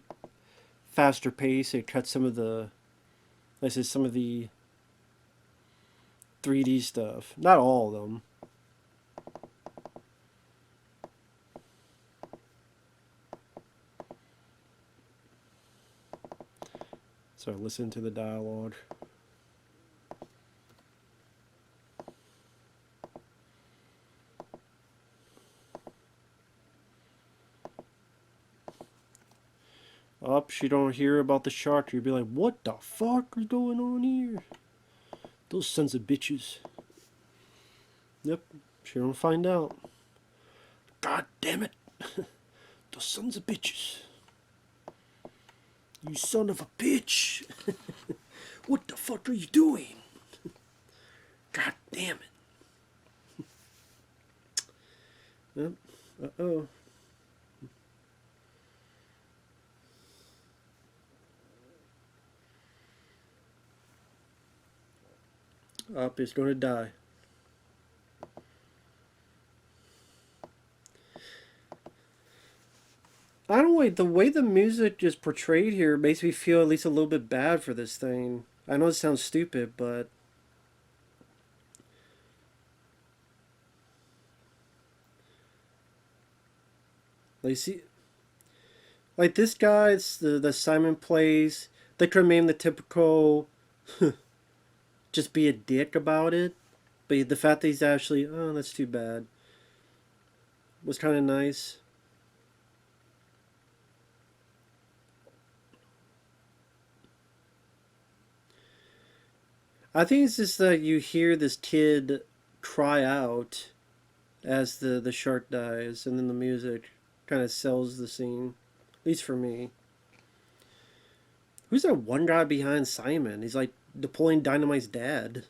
faster pace. It cuts some of the, let's say, some of the 3D stuff. Not all of them. So listen to the dialogue. Up, she don't hear about the shark. You'd be like, what the fuck is going on here? Those sons of bitches. Yep, she don't find out. God damn it. Those sons of bitches. You son of a bitch. What the fuck are you doing? God damn it. Yep. Uh-oh. Up is going to die. I don't know, the way the music is portrayed here makes me feel at least a little bit bad for this thing. I know it sounds stupid, but like, see, like this guy, it's the Simon plays. They could have made him the typical, just be a dick about it. But the fact that he's actually, oh, that's too bad, was kind of nice. I think it's just that you hear this kid cry out as the shark dies, and then the music kind of sells the scene, at least for me. Who's that one guy behind Simon? He's like Napoleon Dynamite's dad.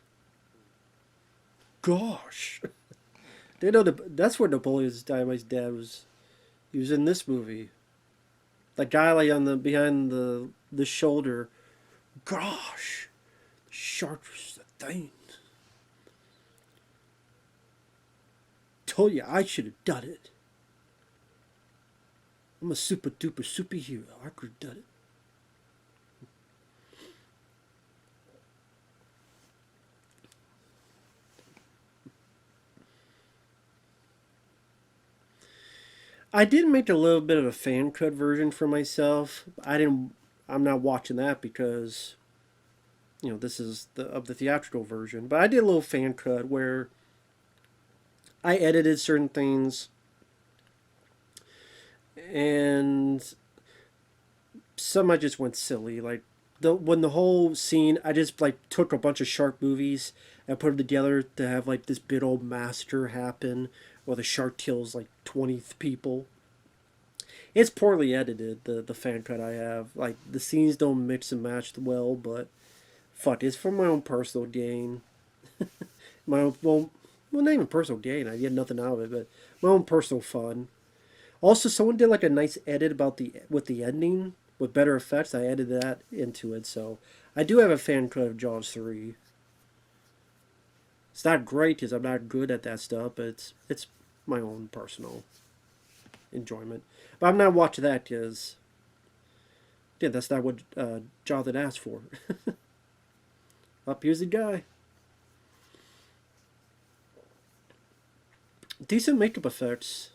Gosh, they know that's where Napoleon Dynamite's dad was. He was in this movie. That guy like on the behind the shoulder. Gosh, shark was the thing. Told you I should have done it. I'm a super duper superhero. I could have done it. I did make a little bit of a fan cut version for myself. I'm not watching that because, this is the theatrical version. But I did a little fan cut where I edited certain things, and some I just went silly. Like when the whole scene, I just like took a bunch of shark movies and put them together to have like this big old master happen, where the shark kills like 20 people. It's poorly edited. The fan cut I have, like the scenes don't mix and match well, but fuck, it's for my own personal gain. My own, well, not even personal gain. I get nothing out of it, but my own personal fun. Also, someone did like a nice edit about the with the ending with better effects. I added that into it, so I do have a fan cut of Jaws 3. It's not great because I'm not good at that stuff, but it's my own personal enjoyment. But I'm not watching that because yeah, that's not what Jonathan asked for. Up here's the guy. Decent makeup effects.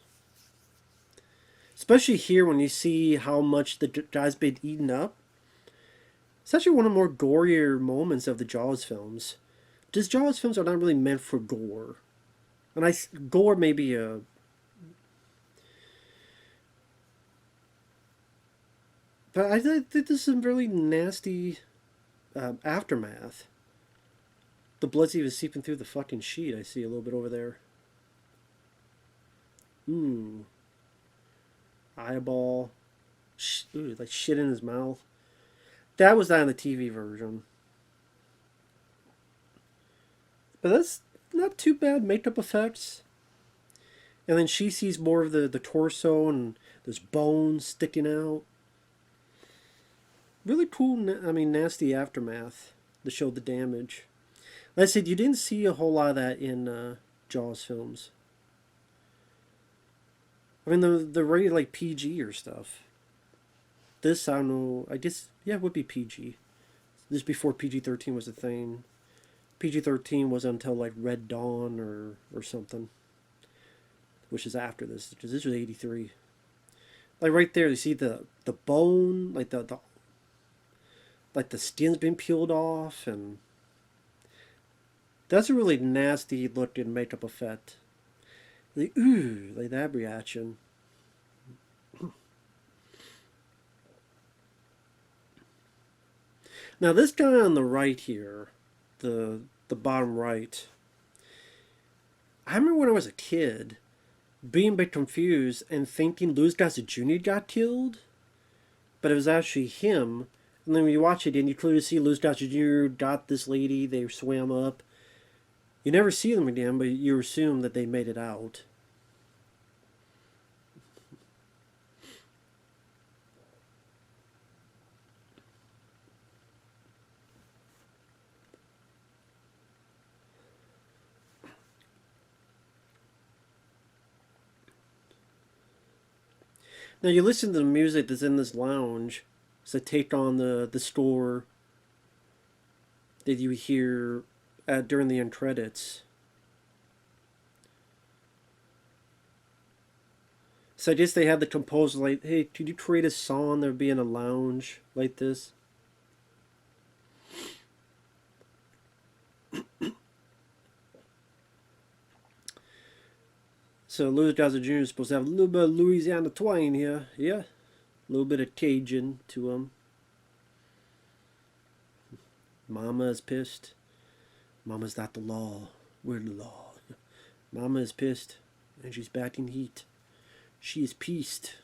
Especially here when you see how much the guy's been eaten up. It's actually one of the more gorier moments of the Jaws films. These Jaws films are not really meant for gore. And gore may be a... But I think there's some really nasty aftermath. The blood's even seeping through the fucking sheet. I see a little bit over there. Ooh. Eyeball. Ooh, like shit in his mouth. That was not in the TV version. But that's not too bad makeup effects. And then she sees more of the torso and there's bones sticking out. Really cool, nasty aftermath to show the damage. Like I said, you didn't see a whole lot of that in Jaws films. I mean, they're rated like PG or stuff. This, I don't know, I guess, yeah, it would be PG. This is before PG-13 was a thing. PG-13 was until like Red Dawn or something. Which is after this, because this was 83. Like right there, you see the bone, like the skin's been peeled off, and that's a really nasty looking makeup effect. Like, ooh, like that reaction. Now this guy on the right here, the bottom right, I remember when I was a kid being a bit confused and thinking Louis Gossett Jr. got killed, but it was actually him. And then when you watch it and you clearly see Louis Gossett Jr. got this lady, they swam up. You never see them again, but you assume that they made it out. Now you listen to the music that's in this lounge. It's a take on the score that you hear during the end credits. So I guess they had the composer like, hey, could you create a song that would be in a lounge like this? So Louis Gossett Jr. is supposed to have a little bit of Louisiana twang here. Yeah. A little bit of Cajun to him. Mama is pissed. Mama's not the law. We're the law. Mama is pissed. And she's back in heat. She is pieced.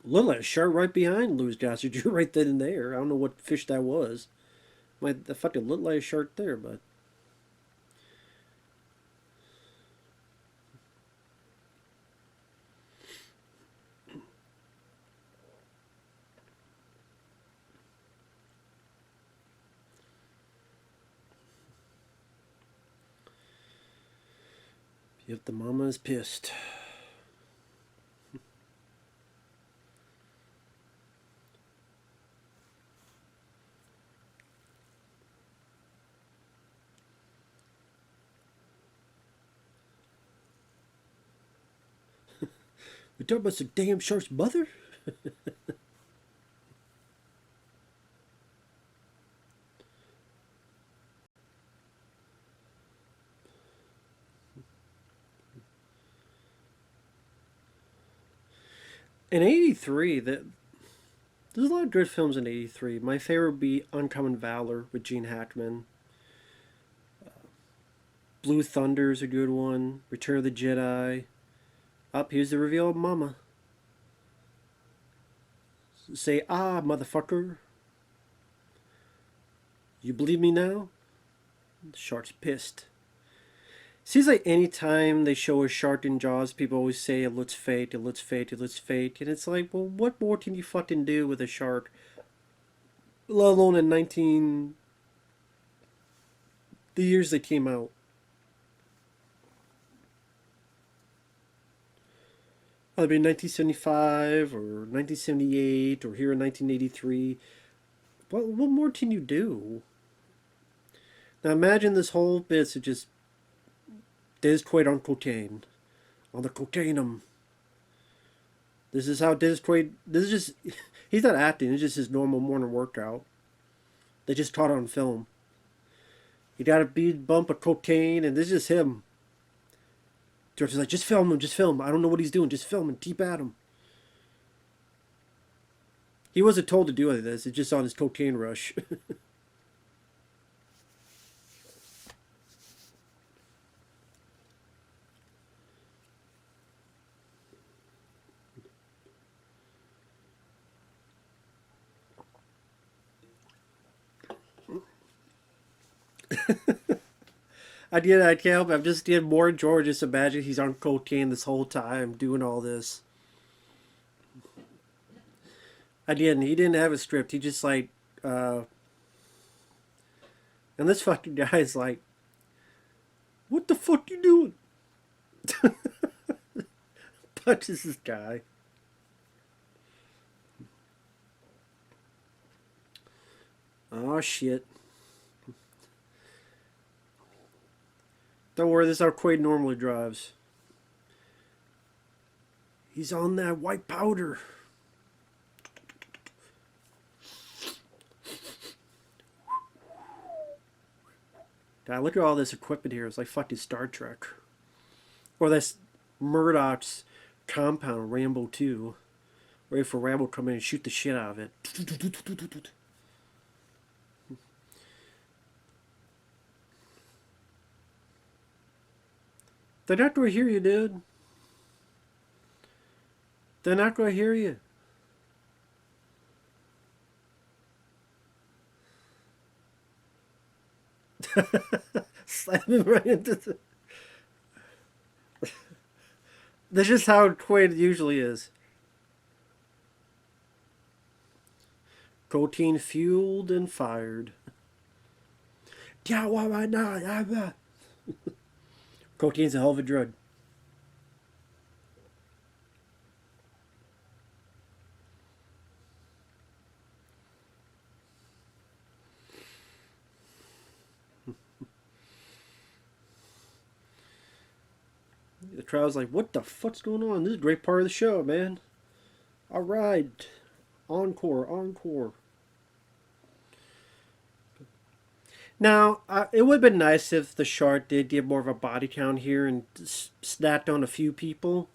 Looked like a shark right behind Louis Gossett Jr. right then and there. I don't know what fish that was. Might the fucking look like a shark there, but yep, the mama is pissed. We talking about some damn shark's mother? In '83, there's a lot of good films in '83. My favorite would be Uncommon Valor with Gene Hackman. Blue Thunder's a good one. Return of the Jedi. Up, here's the reveal of Mama. Say, ah, motherfucker. You believe me now? The shark's pissed. Seems like any time they show a shark in Jaws, people always say it looks fake, it looks fake, it looks fake. And it's like, well, what more can you fucking do with a shark? Let alone in the years they came out. Either be 1975 or 1978 or here in 1983. What more can you do? Now imagine this whole bit's just Dennis Quaid on cocaine. On the cocaine. This is how Dennis Quaid... This is just... He's not acting. It's just his normal morning workout. They just caught on film. He got a bead bump of cocaine, and this is just him. George is like, just film him, just film him. I don't know what he's doing. Just film him. Keep at him. He wasn't told to do any of this. It's just on his cocaine rush. I can't help it. I'm just getting more George. Just imagine he's on cocaine this whole time doing all this. He didn't have a script. He just like, and this fucking guy is like, what the fuck you doing? Punches this guy. Oh shit. Don't worry, this is how Quaid normally drives. He's on that white powder. God, look at all this equipment here. It's like fucking Star Trek. Or this Murdoch's compound, Rambo 2. Ready for Rambo to come in and shoot the shit out of it. They're not going to hear you, dude. They're not going to hear you. Slam him right into the... That's just how Quaid usually is. Protein fueled and fired. Cocaine's a hell of a drug. The crowd's like, what the fuck's going on? This is a great part of the show, man. All right. Encore, encore. Now, it would have been nice if the shark did get more of a body count here and snapped on a few people.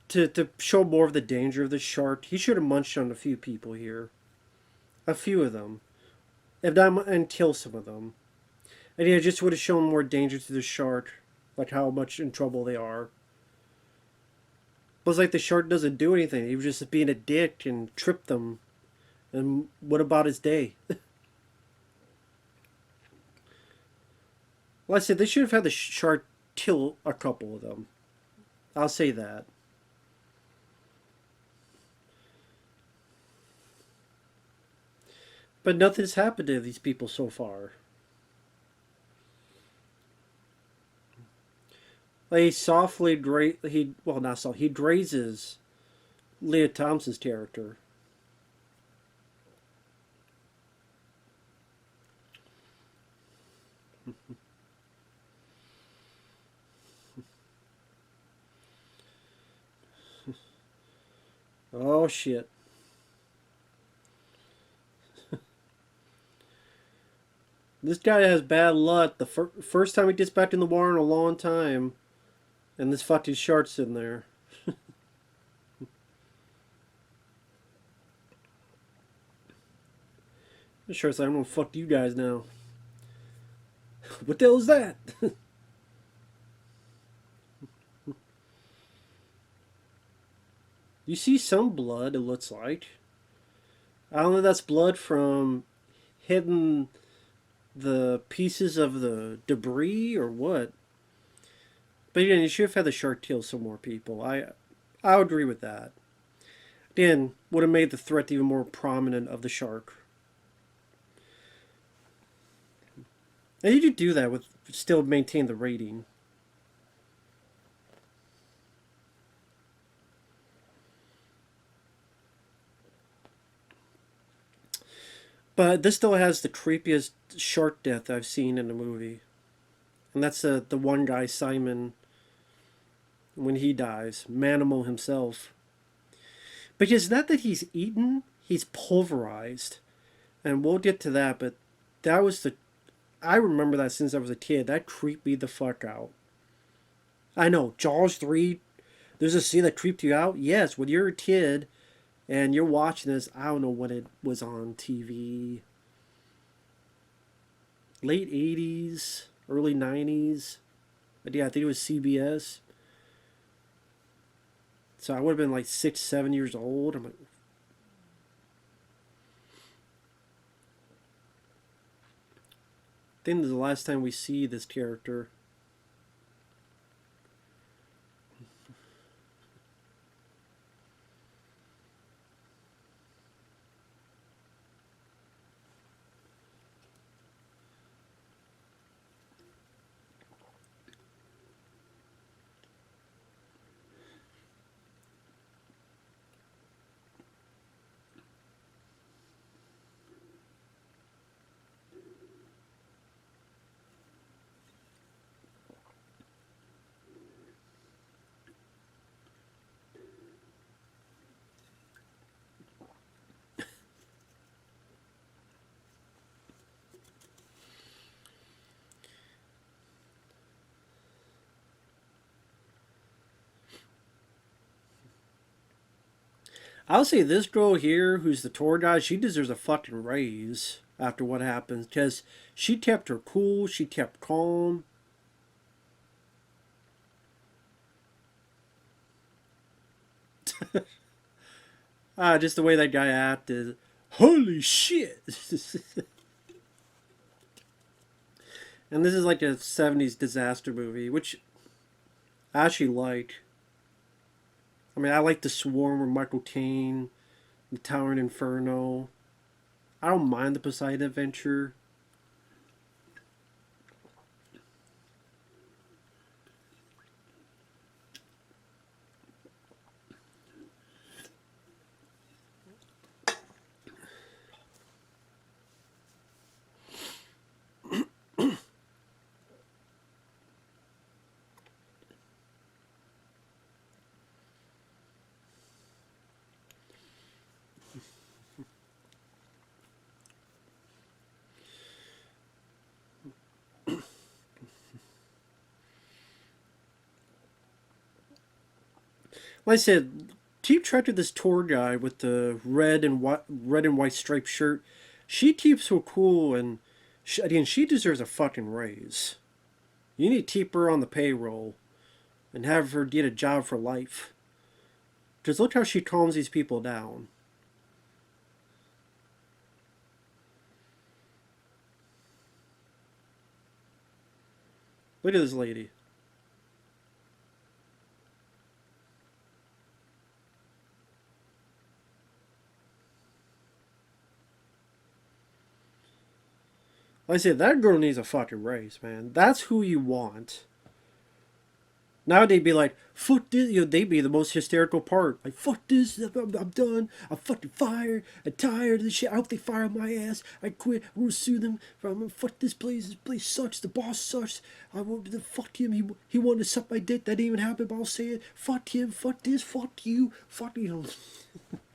To show more of the danger of the shark. He should have munched on a few people here. A few of them. If not, and kill some of them. And yeah, just would have shown more danger to the shark. Like how much in trouble they are. But it's like the shark doesn't do anything. He was just being a dick and tripped them. And what about his day? Well, I said they should have had the shark kill a couple of them. I'll say that. But nothing's happened to these people so far. Like he softly he grazes Leah Thompson's character. Oh shit. This guy has bad luck. The first time he gets back in the water in a long time. And this fucking shark's in there. The shark's like, I'm gonna fuck you guys now. What the hell is that? You see some blood, it looks like. I don't know if that's blood from hitting the pieces of the debris or what. But again, you should have had the shark kill some more people. I would agree with that. Again, would have made the threat even more prominent of the shark. And you could do that with still maintain the rating. But this still has the creepiest shark death I've seen in a movie. And that's the one guy, Simon, when he dies. Manimal himself. Because it's not that he's eaten, he's pulverized. And we'll get to that, but that was the... I remember that since I was a kid. That creeped me the fuck out. I know, Jaws 3, there's a scene that creeped you out? Yes, when you're a kid and you're watching this, I don't know when it was on TV. Late 80s, early 90s. But yeah, I think it was CBS. So I would have been like 6, 7 years old. I'm like, I think this is the last time we see this character. I'll say this girl here, who's the tour guide, she deserves a fucking raise after what happens. Because she kept her cool, she kept calm. Just the way that guy acted. Holy shit! And this is like a 70s disaster movie, which I actually like. I mean, I like The Swarm with Michael Caine, The Towering Inferno. I don't mind The Poseidon Adventure. Like I said, keep track of this tour guide with the red and white striped shirt. She keeps so cool, and again, she deserves a fucking raise. You need to keep her on the payroll and have her get a job for life. Because look how she calms these people down. Look at this lady. Like I said, that girl needs a fucking raise, man. That's who you want. Now they'd be like, fuck this. You know, they'd be the most hysterical part. Like, fuck this. I'm done. I'm fucking fired. I'm tired of this shit. I hope they fire my ass. I quit. I'm gonna sue them. I'm gonna fuck this place. This place sucks. The boss sucks. I want to fuck him. He wanted to suck my dick. That didn't even happen, but I'll say it. Fuck him. Fuck this. Fuck you. Fuck you.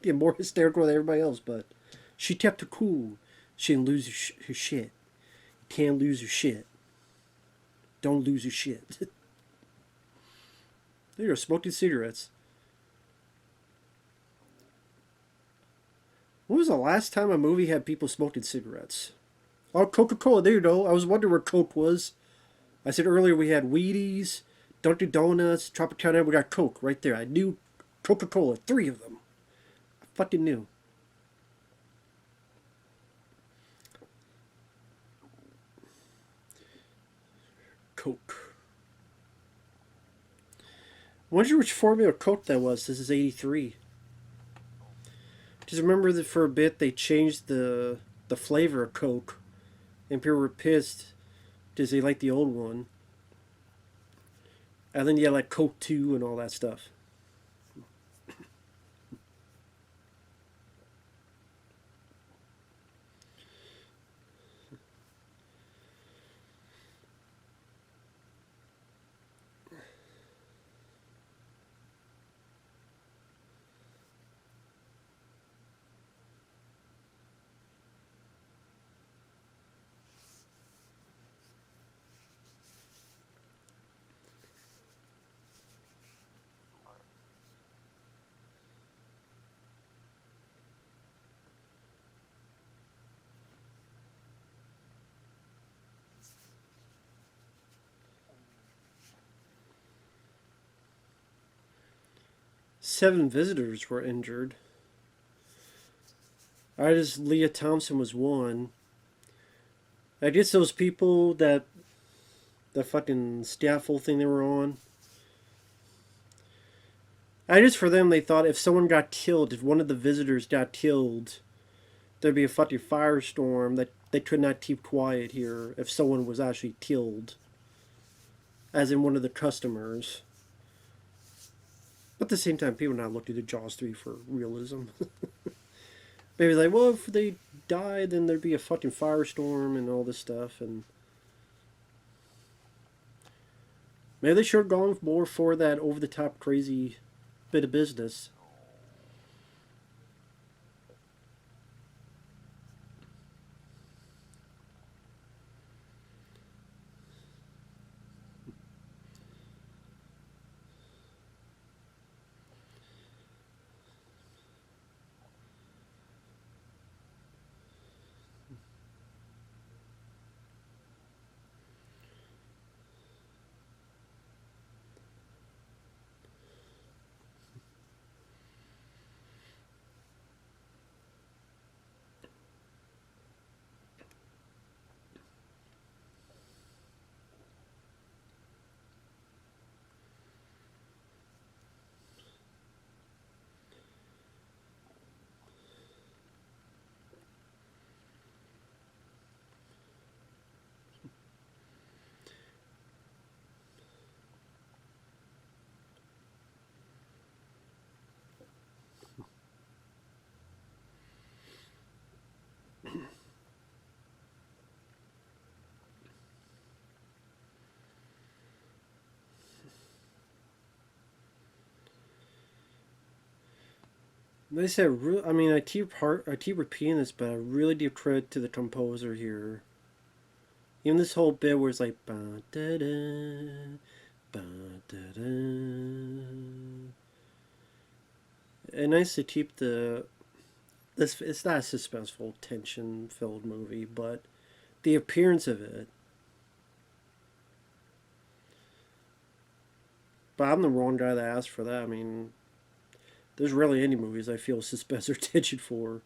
Get more hysterical than everybody else, but she kept her cool. She didn't lose her shit. You can't lose your shit. Don't lose your shit. There you go, smoking cigarettes. When was the last time a movie had people smoking cigarettes? Oh, Coca-Cola, there you go. I was wondering where Coke was. I said earlier we had Wheaties, Dunkin' Donuts, Tropicana, we got Coke right there. I knew Coca-Cola, 3 of them. I fucking knew. Coke. I wonder which formula of Coke that was. This is 83. Just remember that for a bit they changed the flavor of Coke, and people were pissed because they liked the old one. And then you had like Coke 2 and all that stuff. Seven visitors were injured. I just Leah Thompson was one. I guess those people that the fucking scaffold thing they were on. I guess for them they thought if someone got killed, if one of the visitors got killed, there'd be a fucking firestorm that they could not keep quiet here if someone was actually killed. As in one of the customers. But at the same time, people are not looking to Jaws 3 for realism. Maybe like, well, if they died, then there'd be a fucking firestorm and all this stuff. And maybe they should have gone more for that over-the-top crazy bit of business. They said, I mean, I keep repeating this, but I really give credit to the composer here. Even this whole bit where it's like, ba da da, ba da da. And nice to keep this. It's not a suspenseful, tension-filled movie, but the appearance of it. But I'm the wrong guy to ask for that. I mean, there's rarely any movies I feel suspense or tension for.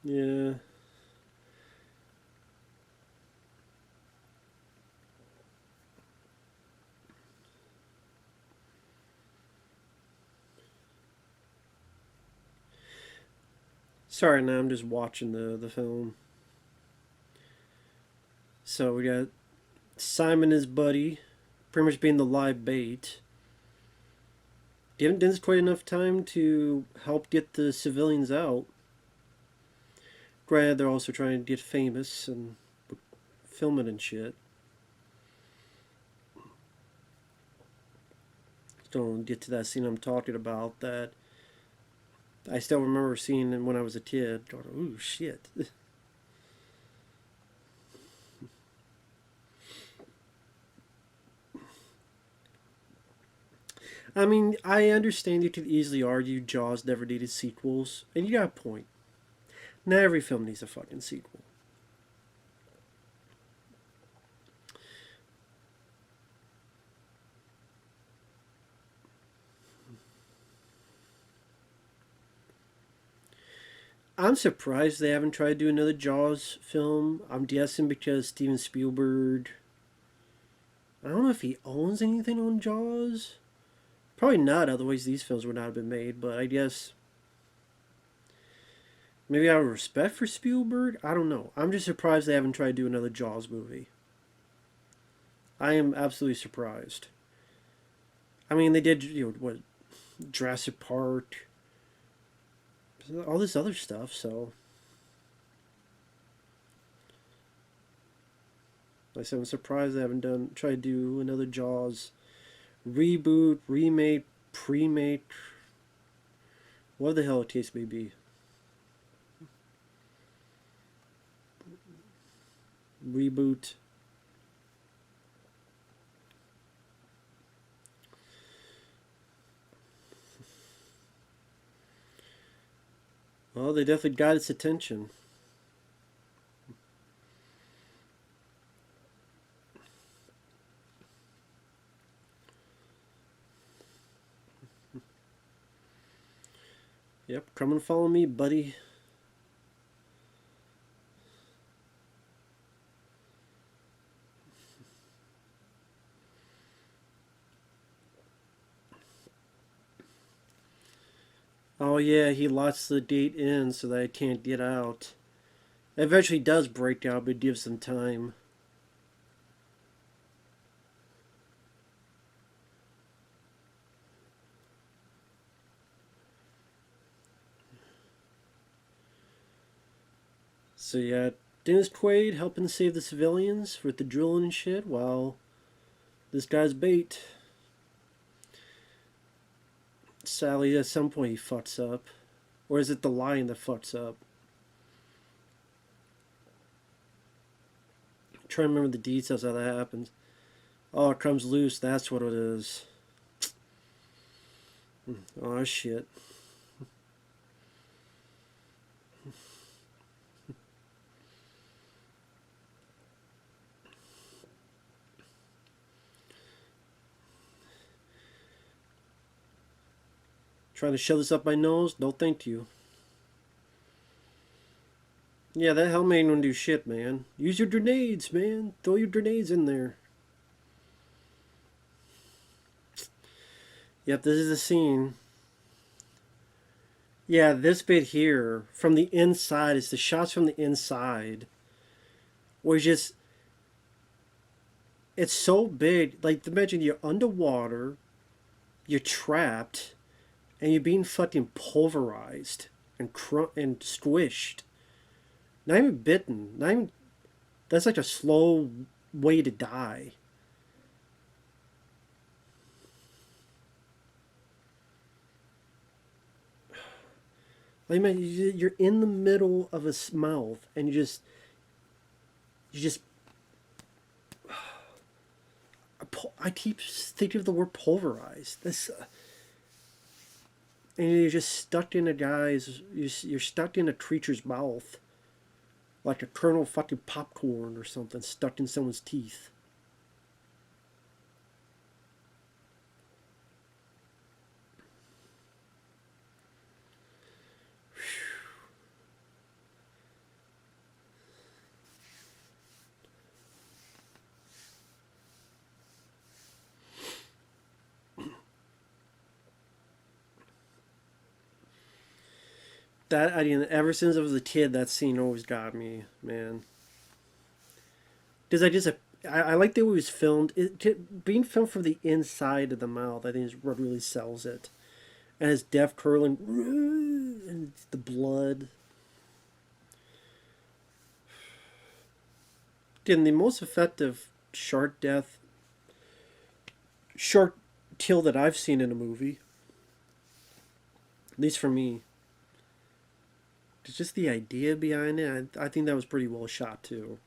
Yeah. Sorry, now I'm just watching the film. So we got Simon and his buddy, pretty much being the live bait. Giving Dennis Quaid enough time to help get the civilians out. Granted, they're also trying to get famous and filming and shit. Don't get to that scene I'm talking about that I still remember seeing when I was a kid. Going, ooh, shit. I mean, I understand you could easily argue Jaws never needed sequels, and you got a point. Not every film needs a fucking sequel. I'm surprised they haven't tried to do another Jaws film. I'm guessing because Steven Spielberg, I don't know if he owns anything on Jaws. Probably not, otherwise these films would not have been made, but I guess maybe out of respect for Spielberg? I don't know. I'm just surprised they haven't tried to do another Jaws movie. I am absolutely surprised. I mean, they did, what, Jurassic Park, all this other stuff, so. Like I said, I'm surprised they haven't tried to do another Jaws reboot, remake, pre-make, what the hell the case may be. Reboot. Well, they definitely got its attention. Yep, come and follow me, buddy. Oh yeah, he locks the gate in so that I can't get out. It eventually does break out, but it gives them time. So yeah, Dennis Quaid helping save the civilians with the drilling and shit while this guy's bait. Sadly, at some point he fucks up. Or is it the lion that fucks up? I'm trying to remember the details how that happens. Oh, it comes loose, that's what it is. Oh shit. Trying to shove this up my nose? No thank you. Yeah, that helmet ain't gonna do shit, man. Use your grenades, man. Throw your grenades in there. Yep, this is the scene. Yeah, this bit here, from the inside, it's the shots from the inside. Where just, it's so big. Like, imagine you're underwater, you're trapped, and you're being fucking pulverized and and squished. Not even bitten. Not even. That's like a slow way to die. Like, man, you're in the middle of a mouth, and you just. I keep thinking of the word pulverized. This. And you're just stuck in a guy's. You're stuck in a creature's mouth. Like a kernel of fucking popcorn or something stuck in someone's teeth. That, I mean, ever since I was a kid, that scene always got me, man. Because I like the way it was filmed. Being filmed from the inside of the mouth, I think, is what really sells it. And his death curling, and the blood. Again, the most effective shark death, shark kill that I've seen in a movie, at least for me, it's just the idea behind it. I think that was pretty well shot too.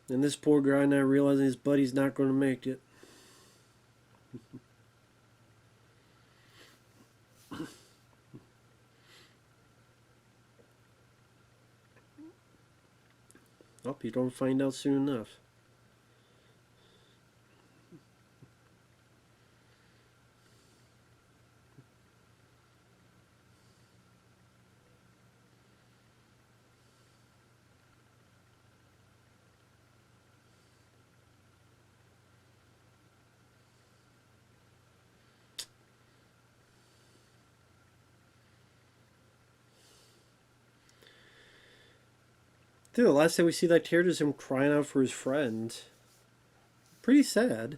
And this poor guy now realizing his buddy's not going to make it. Hope you don't find out soon enough. Dude, the last time we see that character is him crying out for his friend. Pretty sad.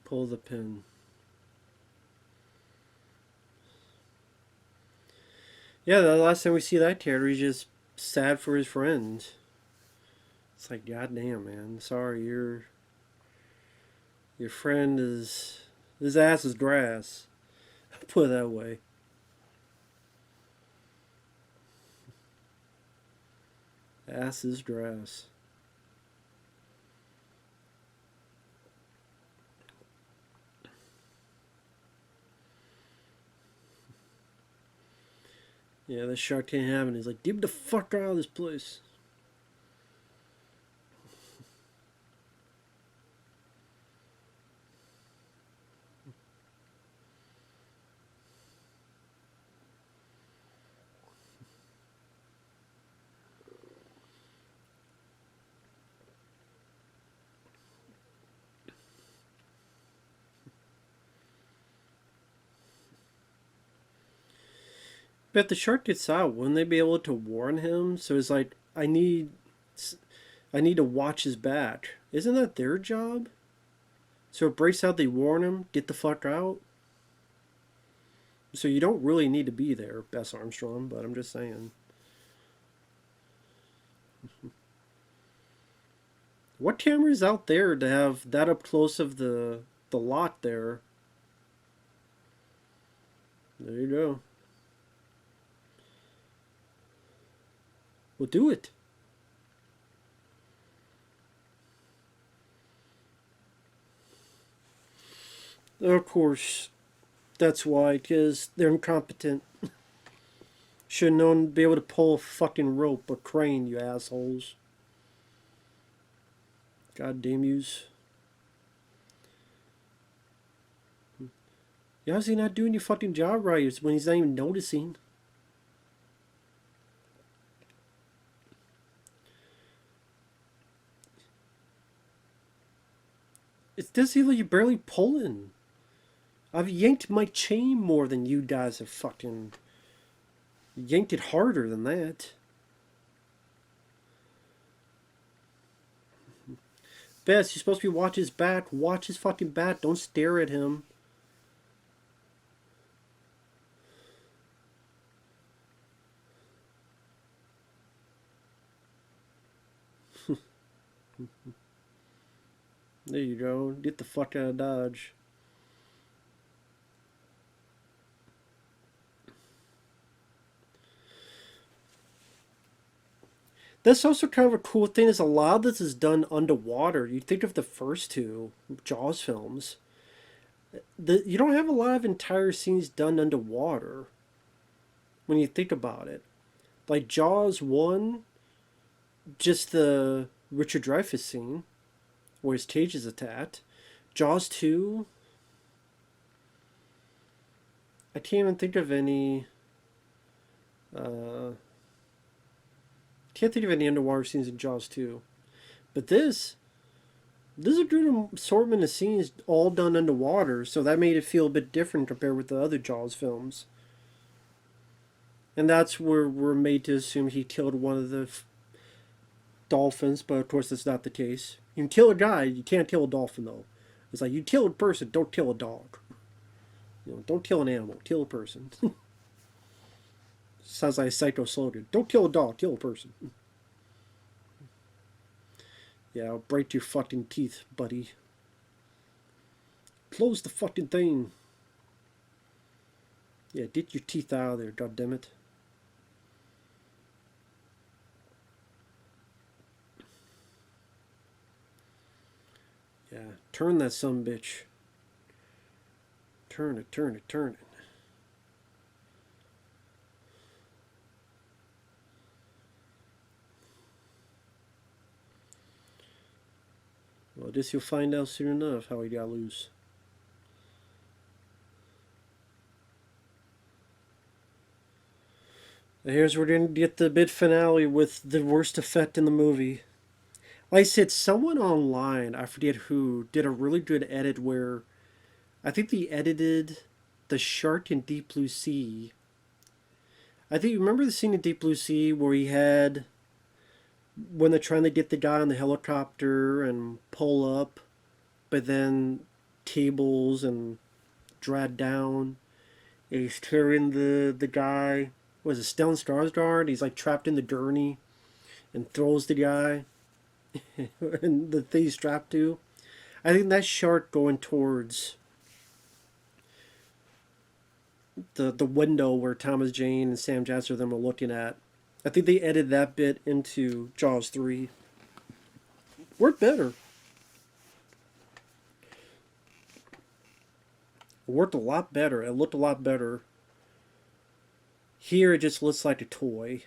Pull the pin. Yeah, the last time we see that character, he's just sad for his friend. It's like, goddamn, man. Sorry, your friend is, his ass is grass. Put it that way. Ass is grass. Yeah, this shark can't have it. He's like, get the fuck out of this place. But if the shark gets out, wouldn't they be able to warn him? So it's like, I need to watch his back. Isn't that their job? So it breaks out, they warn him, get the fuck out. So you don't really need to be there, Bess Armstrong, but I'm just saying. What camera is out there to have that up close of the lot there? There you go. Well, do it. Of course, that's why, because they're incompetent. Should have known to be able to pull a fucking rope or crane, you assholes. God damn yous. How's he not doing your fucking job right when he's not even noticing? It does seem like you're barely pulling. I've yanked my chain more than you guys have fucking yanked it harder than that. Bess, you're supposed to be watching his back. Watch his fucking back. Don't stare at him. There you go. Get the fuck out of Dodge. That's also kind of a cool thing is a lot of this is done underwater. You think of the first two Jaws films. You don't have a lot of entire scenes done underwater when you think about it. Like Jaws 1, just the Richard Dreyfuss scene where his cage is attacked. Jaws 2, I can't even think of any. Can't think of any underwater scenes in Jaws 2. But this is a good assortment of scenes all done underwater, so that made it feel a bit different compared with the other Jaws films. And that's where we're made to assume he killed one of the dolphins, but of course that's not the case. You can kill a guy, you can't kill a dolphin though. It's like you kill a person, don't kill a dog. Don't kill an animal, kill a person. Sounds like a psycho slogan. Don't kill a dog, kill a person. Yeah, I'll break your fucking teeth, buddy. Close the fucking thing. Yeah, get your teeth out of there, goddammit. Yeah, turn that sumbitch. Turn it, turn it, turn it. Well, this you'll find out soon enough how he got loose. And here's where we're going to get the big finale with the worst effect in the movie. Like I said, someone online, I forget who, did a really good edit where I think they edited the shark in Deep Blue Sea. I think you remember the scene in Deep Blue Sea where he had when they're trying to get the guy on the helicopter and pull up, but then cables and drag down. And he's carrying the guy. Was it Stellan Skarsgård? He's like trapped in the gurney and throws the guy and the thing he's strapped to. I think that shark going towards the window where Thomas Jane and Sam Jackson them are looking at. I think they edited that bit into Jaws 3. Worked better. It worked a lot better. It looked a lot better. Here it just looks like a toy.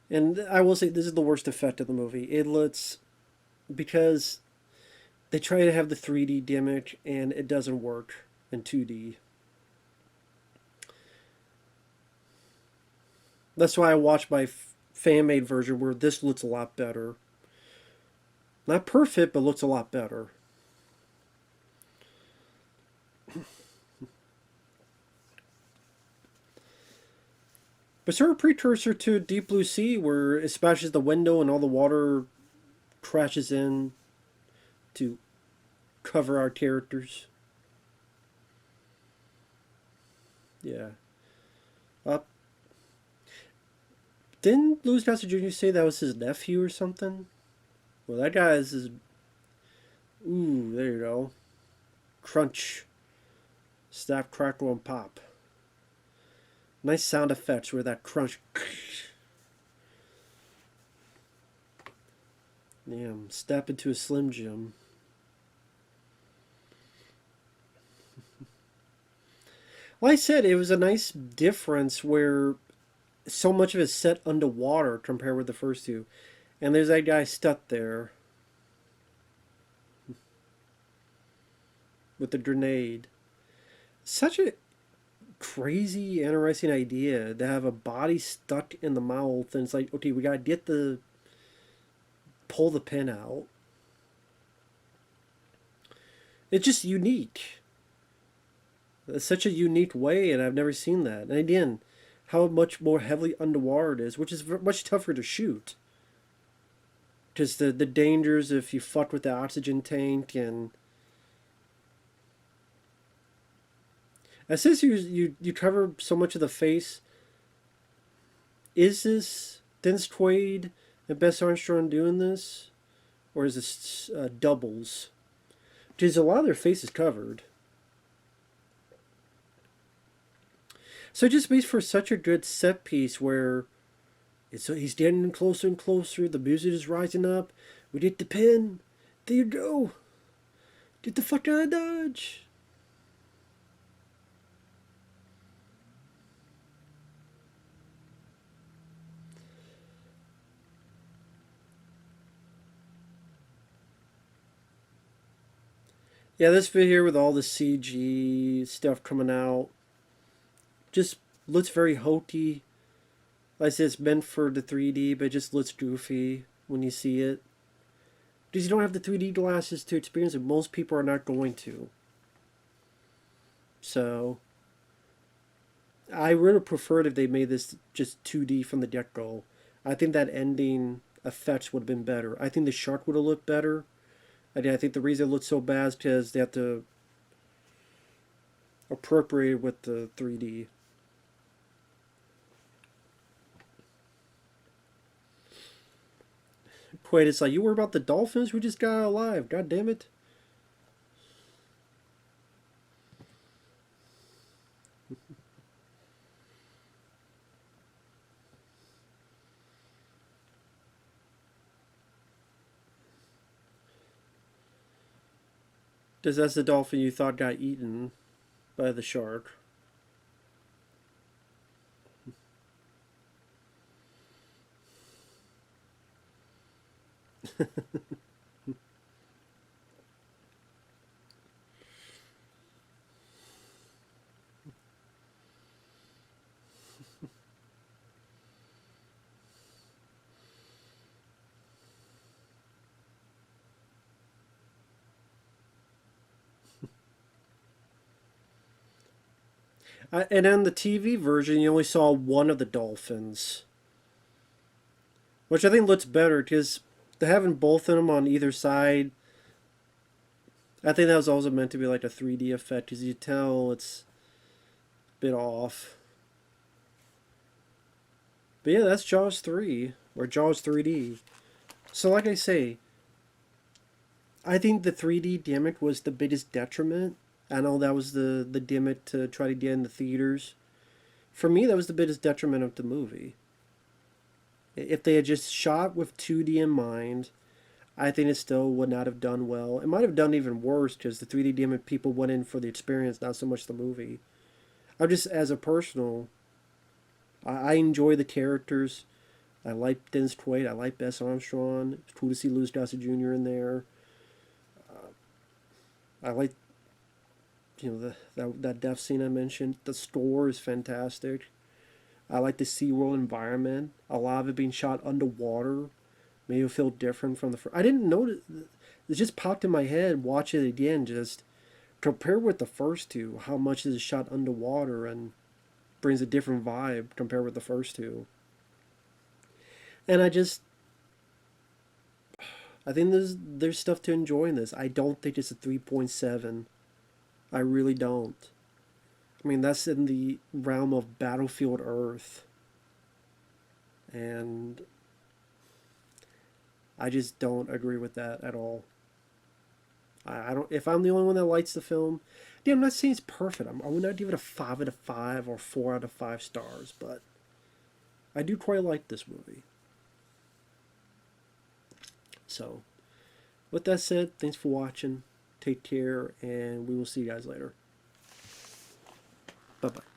And I will say this is the worst effect of the movie. It looks, because they try to have the 3D gimmick and it doesn't work in 2D. That's why I watched my fan-made version where this looks a lot better. Not perfect, but looks a lot better. But sort of precursor to Deep Blue Sea, where it splashes the window and all the water crashes in to cover our characters. Yeah. Didn't Louis Gossett Jr. say that was his nephew or something? Well, that guy is his... Ooh, there you go. Crunch. Snap, crackle, and pop. Nice sound effects where that crunch... Damn, step into a Slim Jim. Like I said, it was a nice difference where so much of it's set underwater compared with the first two. And there's that guy stuck there with the grenade. Such a crazy, interesting idea to have a body stuck in the mouth, and it's like, okay, we gotta pull the pin out. It's just unique. It's such a unique way, and I've never seen that. And again, how much more heavily underwater it is, which is much tougher to shoot. Because the dangers if you fuck with the oxygen tank and... It says you cover so much of the face. Is this Dennis Quaid and Bess Armstrong doing this? Or is this doubles? Because a lot of their face is covered. So it just makes for such a good set piece where And so he's getting closer and closer. The music is rising up. We get the pin. There you go. Get the fuck out of Dodge. Yeah, this video here with all the CG stuff coming out just looks very hokey. Like I said, it's meant for the 3D, but it just looks goofy when you see it. Because you don't have the 3D glasses to experience it. Most people are not going to. So, I would have preferred if they made this just 2D from the get-go. I think that ending effects would have been better. I think the shark would have looked better. I think the reason it looks so bad is because they have to appropriate it with the 3D. Quaid, it's like, you worry about the dolphins? We just got out alive. God damn it. Because that's the dolphin you thought got eaten by the shark. And on the TV version, you only saw one of the dolphins. Which I think looks better, because having both of them on either side, I think that was also meant to be like a 3D effect, because you tell it's a bit off. But yeah, that's Jaws 3, or Jaws 3D. So like I say, I think the 3D gimmick was the biggest detriment. I know that was the gimmick to try to get in the theaters. For me, that was the biggest detriment of the movie. If they had just shot with 2D in mind, I think it still would not have done well. It might have done even worse because the 3D gimmick people went in for the experience, not so much the movie. I'm just, as a personal, I enjoy the characters. I like Dennis Quaid. I like Bess Armstrong. It's cool to see Gossett Jr. in there. I like, that death scene I mentioned. The score is fantastic. I like the SeaWorld environment. A lot of it being shot underwater. Made it feel different from the first. I didn't notice. It just popped in my head. Watch it again. Just compared with the first two, how much is shot underwater and brings a different vibe compared with the first two. And I think there's stuff to enjoy in this. I don't think it's a 3.7. I really don't. I mean, that's in the realm of Battlefield Earth. And I just don't agree with that at all. I don't. If I'm the only one that likes the film, yeah, I'm not saying it's perfect. I would not give it a 5 out of 5 or 4 out of 5 stars, but I do quite like this movie. So, with that said, thanks for watching. Take care, and we will see you guys later. Bye-bye.